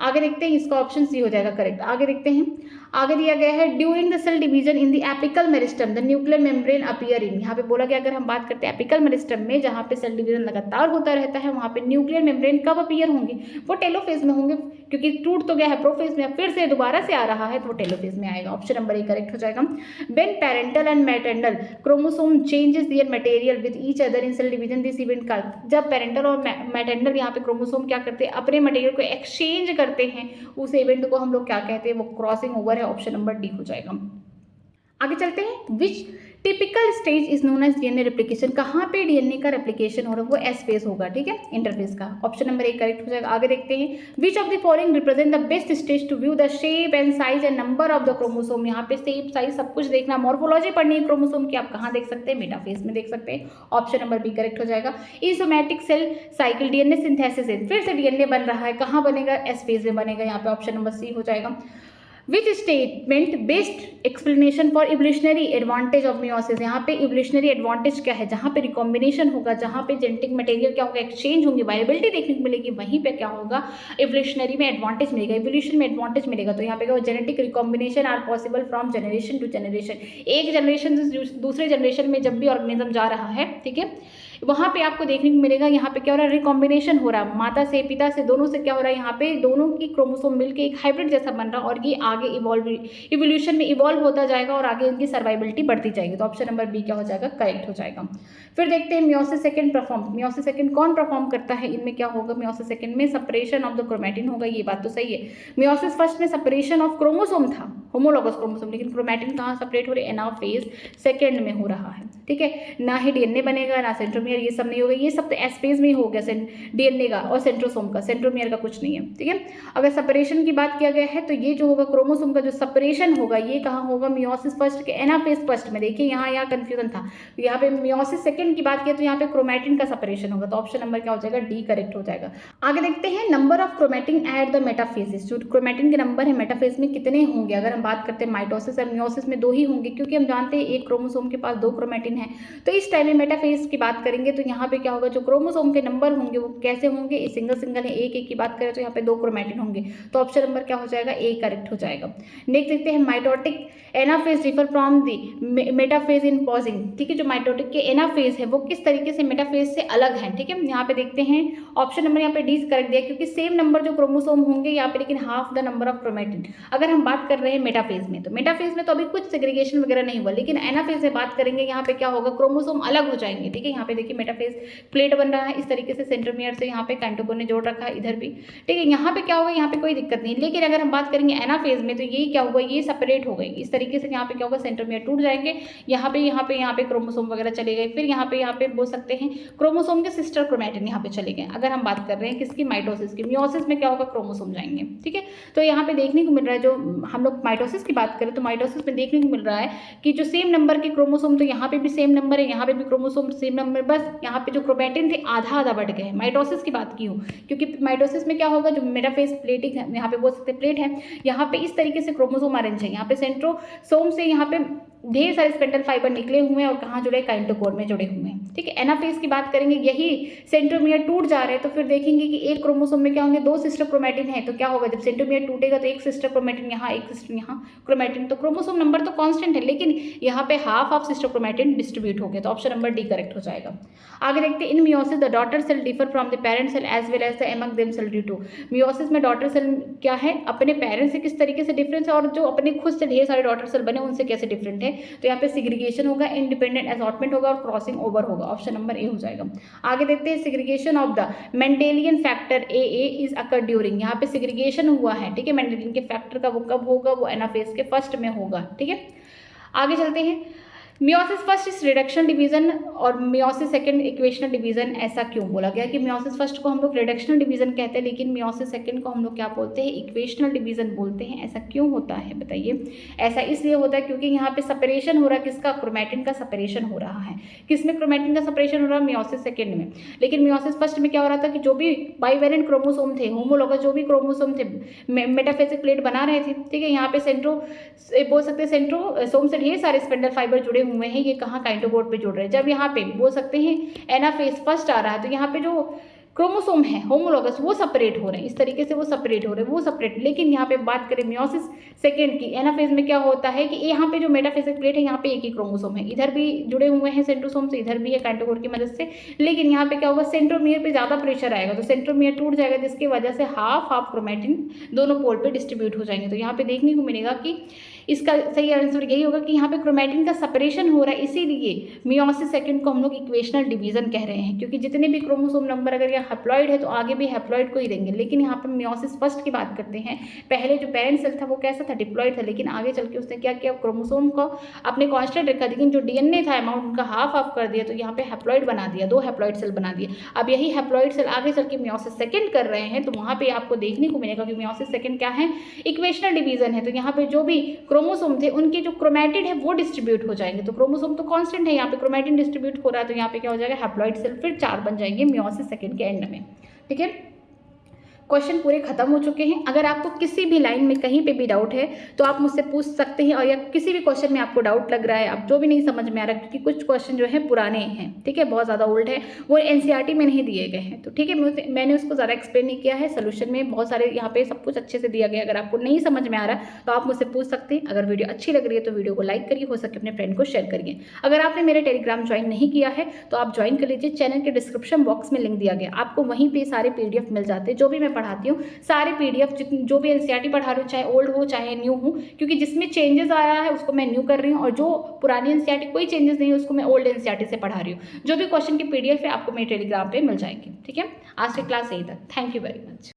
आगे देखते हैं, इसका ऑप्शन सी हो जाएगा करेक्ट। आगे देखते हैं, आगे दिया गया है, during the cell division in the apical meristem the nuclear membrane appear in, यहाँ पे बोला गया, अगर हम बात करते हैं एपिकल मेरिस्टम में, जहाँ पे सेल डिवीजन लगातार होता रहता है, वहाँ पे न्यूक्लियर मेम्ब्रेन कब अपीयर होंगे, वो टेलोफेज में होंगे, क्योंकि टूट तो गया है प्रोफेज में, फिर से दोबारा से आ रहा है, तो वो टेलोफेज में आएगा, ऑप्शन नंबर ए करेक्ट हो जाएगा। When parental and maternal chromosome changes their material with each other in cell division, this event का, जब पेरेंटल और मैटरनल यहाँ पे क्रोमोसोम क्या करते हैं, अपने मटेरियल को एक्सचेंज करते हैं उस इवेंट को हम लोग क्या कहते हैं, वो क्रॉसिंग ओवर है। ऑप्शन नंबर डी हो जाएगा। आगे चलते हैं। Which typical stage is known as DNA replication, कहाँ पे डीएनए का रेप्लिकेशन हो रहा है, वो एस फेज होगा, ठीक है, इंटरफेज का। ऑप्शन नंबर 1 करेक्ट हो जाएगा। आगे देखते हैं। Which of the following represent the best stage to view the shape and size and number of the chromosome, यहाँ पे शेप साइज सब कुछ देखना, मॉर्फोलॉजी पढ़नी है क्रोमोसोम की, आप कहाँ देख सकते हैं, मेटाफेज में देख सकते हैं। ऑप्शन नंबर बी करेक्ट हो जाएगा। इनसोमैटिक सेल साइकिल डीएनए सिंथेसिस है, फिर से डीएनए बन रहा है, कहाँ बनेगा, एस फेज में बनेगा, यहाँ पे ऑप्शन नंबर सी हो जाएगा। Which statement best explanation for evolutionary advantage of meiosis, यहाँ पे इवोल्यूशनरी एडवांटेज क्या है, जहाँ पे रिकॉम्बिनेशन होगा, जहाँ पे जेनेटिक मटेरियल क्या होगा, एक्सचेंज होंगे, वायरेबिलिटी देखने को मिलेगी, वहीं पे क्या होगा, इवोल्यूशनरी में एडवांटेज मिलेगा, इवोल्यूशन में एडवांटेज मिलेगा। तो यहाँ पे क्या, genetic recombination are possible from generation to generation, एक जनरेशन से दूसरे जनरेशन में जब भी ऑर्गेनिज्म जा रहा है, ठीक है, वहाँ पे आपको देखने को मिलेगा यहाँ पे क्या हो रहा है, रिकॉम्बिनेशन हो रहा है, माता से पिता से दोनों से क्या हो रहा है, यहाँ पे दोनों की क्रोमोसोम मिलके एक हाइब्रिड जैसा बन रहा है और ये आगे इवोल्यूशन में इवॉल्व होता जाएगा और आगे इनकी सर्वाइबिलिटी बढ़ती जाएगी। तो ऑप्शन नंबर बी क्या हो जाएगा, करेक्ट हो जाएगा। फिर देखते हैं meiosis second perform, meiosis second कौन परफॉर्म करता है, इनमें क्या होगा, मियोसिस सेकंड में सेपरेशन ऑफ द क्रोमैटिन होगा, ये बात तो सही है। मियोसिस फर्स्ट में सेपरेशन ऑफ क्रोमोसोम था, होमोलॉगस क्रोमोसोम, लेकिन क्रोमैटिन कहाँ सेपरेट हो रहे, एनाफेज सेकंड में हो रहा है, ठीक है, ना ही डीएनए बनेगा ना सेंट्रोमियर, ये सब नहीं होगा, ये सब तो एस फेज में ही हो गया डीएनए का और सेंट्रोसोम का, सेंट्रोमियर का कुछ नहीं है, ठीक है। अगर सेपरेशन की बात किया गया है तो ये जो होगा क्रोमोसोम का जो सेपरेशन होगा ये कहाँ होगा, मियोसिस फर्स्ट के एनाफेज फर्स्ट में। देखिए यहाँ कंफ्यूजन था, यहाँ पे मियोसिस सेकंड की बात किया तो यहाँ पे क्रोमैटिन का सेपरेशन होगा, तो ऑप्शन नंबर क्या हो जाएगा, डी करेक्ट हो जाएगा। आगे देखते हैं number of chromatin at the metaphase, जो क्रोमैटिन के नंबर है मेटाफेज में कितने होंगे। अगर हम बात करते हैं माइटोसिस और मियोसिस में 2 ही होंगे, क्योंकि हम जानते हैं एक क्रोमोसोम के पास 2 क्रोमैटिन है। तो इस टाइम में मेटाफेज की बात करेंगे तो यहाँ पे क्या होगा, जो क्रोमोसोम के नंबर होंगे वो कैसे होंगे, सिंगल सिंगल है, एक एक की बात करें तो यहाँ पे 2 क्रोमैटिन होंगे, तो ऑप्शन नंबर क्या हो जाएगा, ए करेक्ट हो जाएगा। नेक्स्ट देखते हैं mitotic anaphase differ from the metaphase in pausing, ठीक है, जो माइटोटिक के एनाफेज है वो किस तरीके से मेटाफेज से अलग है, ठीक है। यहाँ पे देखते हैं ऑप्शन नंबर यहाँ पे डी करेक्ट दिया, क्योंकि सेम नंबर जो क्रोमोसोम होंगे यहाँ पे, लेकिन half the number of chromatin. अगर हम बात कर रहे हैं मेटाफेज में, तो मेटाफेज में तो अभी कुछ सेग्रीगेशन वगैरह नहीं हुआ, लेकिन एनाफेज से बात करेंगे यहाँ पे क्या होगा, क्रोमोसोम अलग हो जाएंगे, ठीक है। यहाँ पे देखिए मेटाफेज प्लेट बन रहा है इस तरीके से, सेंट्रोमियर से यहाँ पे काइटोकोर ने जोड़ रखा है इधर भी, ठीक है। यहाँ पे क्या होगा, यहाँ पे कोई दिक्कत नहीं, लेकिन अगर हम बात करेंगे एनाफेज में तो ये क्या हुआ, ये सेपरेट हो गई इस तरीके से। यहाँ पे क्या होगा, सेंट्रोमियर टूट जाएंगे, यहाँ पे क्रोमोसोम वगैरह चले गए, फिर यहाँ पे बोल सकते हैं क्रोमोसोम के सिस्टर क्रोमैटिन यहाँ पे चले गए। अगर हम बात कर रहे हैं किसकी, माइटोसिस की, मियोसिस में क्या होगा, क्रोमोसोम जाएंगे, ठीक है। तो यहाँ पे देखने को मिल रहा है, जो हम लोग माइटोसिस की बात करें तो माइटोसिस में देखने को मिल रहा है कि जो सेम नंबर के क्रोमोसोम, तो यहाँ पे भी सेम नंबर है, यहाँ पे भी क्रोमोसोम सेम नंबर, बस यहाँ पे जो क्रोमैटिन थे आधा आधा बढ़ गए। माइटोसिस की बात की हूँ क्योंकि माइटोसिस में क्या होगा, जो मेटाफेज प्लेटिंग है, यहाँ पे बोल सकते प्लेट है, यहाँ पे इस तरीके से क्रोमोसोम अरेंज है, यहाँ पे सेंट्रोसोम से यहाँ पे ढेर सारे स्पेंडल फाइबर निकले हुए हैं और कहाँ जुड़े, काइटोकोर में जुड़े हुए हैं, ठीक है। एनाफेज की बात करेंगे, यही सेंट्रोमियर टूट जा रहे हैं तो फिर देखेंगे कि एक क्रोमोसोम में क्या होंगे, 2 सिस्टर क्रोमैटिन है, तो क्या होगा, जब सेंट्रोमियर टूटेगा तो एक सिस्टर क्रोमैटिन यहाँ, एक सिस्टर यहाँ क्रोमैटिन, तो क्रोमोसोम नंबर तो कांस्टेंट है, लेकिन यहाँ पे half of sister chromatin distribute हो गए, तो ऑप्शन नंबर डी करेक्ट हो जाएगा। आगे देखते हैं in meiosis the daughter cell differ from the parent cell as well as the among them cell due to, meiosis में डॉटर सेल क्या है, अपने पेरेंट्स से किस तरीके से डिफरेंस है और जो अपने खुद से ढेर सारे डॉटर सेल बने उनसे कैसे डिफरेंट है। तो यहाँ पे सिग्रीगेशन होगा, इंडिपेंडेंट असॉर्टमेंट होगा और क्रॉसिंग ओवर होगा, ऑप्शन नंबर ए हो जाएगा। आगे देखते हैं segregation of the Mendelian factor A is occur during, यहाँ पे सिग्रीगेशन हुआ है, ठीक है, मेंडेलियन के फैक्टर का वो कब होगा, वो एनाफेज के फर्स्ट में होगा, ठीक है। आगे चलते हैं, meiosis first is reductional division और मियोसिस सेकंड इक्वेशनल डिवीजन, ऐसा क्यों बोला गया कि मियोसिस फर्स्ट को हम लोग रिडक्शनल डिवीजन कहते हैं लेकिन मियोसिस सेकंड को हम लोग क्या बोलते हैं, इक्वेशनल डिवीजन बोलते हैं, ऐसा क्यों होता है बताइए। ऐसा इसलिए होता है क्योंकि यहाँ पे सेपरेशन हो रहा है, किसका, क्रोमैटिन का सेपरेशन हो रहा है। किसमें क्रोमैटिन का सेपरेशन हो रहा है, मियोसिस सेकंड में, लेकिन मियोसिस फर्स्ट में क्या हो रहा था कि जो भी बाइवेलेंट क्रोमोसोम थे, होमोलॉगस जो भी क्रोमोसोम थे, मेटाफेसिक प्लेट बना रहे थे, ठीक है। यहाँ पे बोल सकते हैं सेंट्रोसोम से ढेर सारे स्पेंडल फाइबर जुड़े हुए हैं, ये कहाँ, काइटोकोर पे जुड़ रहे हैं। जब यहाँ पे बोल सकते हैं एनाफेज फर्स्ट आ रहा है तो यहाँ पे जो क्रोमोसोम है होमोलॉगस वो सेपरेट हो रहे हैं, इस तरीके से वो सेपरेट हो रहे हैं, वो सेपरेट। लेकिन यहाँ पे बात करें मियोसिस सेकंड की, एनाफेज में क्या होता है कि यहाँ पे जो मेटाफेसिक प्लेट है यहाँ पे एक ही क्रोमोसोम है, इधर भी जुड़े हुए हैं सेंट्रोसोम से, इधर भी है काइटोकोर की मदद से, लेकिन यहाँ पे क्या होगा, सेंट्रोमियर पे ज़्यादा प्रेशर आएगा तो सेंट्रोमियर टूट जाएगा, जिसकी वजह से हाफ क्रोमैटिन दोनों पोल पे डिस्ट्रीब्यूट हो जाएंगे। तो यहाँ पे देखने को मिलेगा कि इसका सही आंसर यही होगा कि यहाँ पे क्रोमैटिन का सेपरेशन हो रहा है, इसीलिए मियोसिस सेकंड को हम लोग इक्वेशनल डिवीजन कह रहे हैं, क्योंकि जितने भी क्रोमोसोम नंबर अगर यहाँ हैप्लॉइड है तो आगे भी हैप्लॉइड को ही देंगे। लेकिन यहाँ पे मियोसिस फर्स्ट की बात करते हैं, पहले जो पेरेंट सेल था वो कैसा था, डिप्लॉइड था, लेकिन आगे चल के उसने क्या किया, क्रोमोसोम को अपने कांस्टेंट रखा, लेकिन जो डीएनए था अमाउंट उनका हाफ कर दिया, तो यहाँ पे हैप्लॉइड बना दिया, 2 हैप्लॉइड सेल बना दिए। अब यही हैप्लॉइड सेल आगे चल के मियोसिस सेकंड कर रहे हैं, तो वहाँ पे आपको देखने को मिलेगा कि मियोसिस सेकंड क्या है, इक्वेशनल डिवीजन है। तो यहाँ पे जो भी क्रोमोसोम थे उनके जो क्रोमैटिड है वो डिस्ट्रीब्यूट हो जाएंगे। तो क्रोमोसोम तो कांस्टेंट है, यहाँ पे क्रोमैटिन डिस्ट्रीब्यूट हो रहा है, तो यहाँ पे क्या हो जाएगा, हैप्लॉइड सेल फिर 4 बन जाएंगे मियोसिस सेकंड के एंड में। ठीक है, क्वेश्चन पूरे खत्म हो चुके हैं। अगर आपको किसी भी लाइन में कहीं पे भी डाउट है तो आप मुझसे पूछ सकते हैं, और या किसी भी क्वेश्चन में आपको डाउट लग रहा है, आप जो भी नहीं समझ में आ रहा, क्योंकि कुछ क्वेश्चन जो है पुराने हैं, ठीक है, बहुत ज़्यादा ओल्ड है, वो एनसीईआरटी में नहीं दिए गए हैं, तो ठीक है, मैंने उसको ज़्यादा एक्सप्लेन नहीं किया है। सोल्यूशन में बहुत सारे यहाँ पे सब कुछ अच्छे से दिया गया। अगर आपको नहीं समझ में आ रहा तो आप मुझसे पूछ सकते हैं। अगर वीडियो अच्छी लग रही है तो वीडियो को लाइक करिए, हो सके अपने फ्रेंड को शेयर करिए। अगर आपने मेरे टेलीग्राम ज्वाइन नहीं किया है तो आप ज्वाइन कर लीजिए, चैनल के डिस्क्रिप्शन बॉक्स में लिंक दिया गया, आपको वहीं पर सारे PDF मिल जाते हैं, जो भी मैं पढ़ाती हूँ सारे PDF, जो भी एनसीईआरटी पढ़ा रही हूँ, चाहे ओल्ड हो चाहे न्यू हो, क्योंकि जिसमें चेंजेस आया है उसको मैं न्यू कर रही हूँ, और जो पुरानी एनसीईआरटी कोई चेंजेस नहीं है उसको मैं ओल्ड एनसीईआरटी से पढ़ा रही हूँ। जो भी क्वेश्चन की PDF है आपको मेरे टेलीग्राम पे मिल जाएगी। ठीक है, आज की क्लास यही तक। Thank you very much.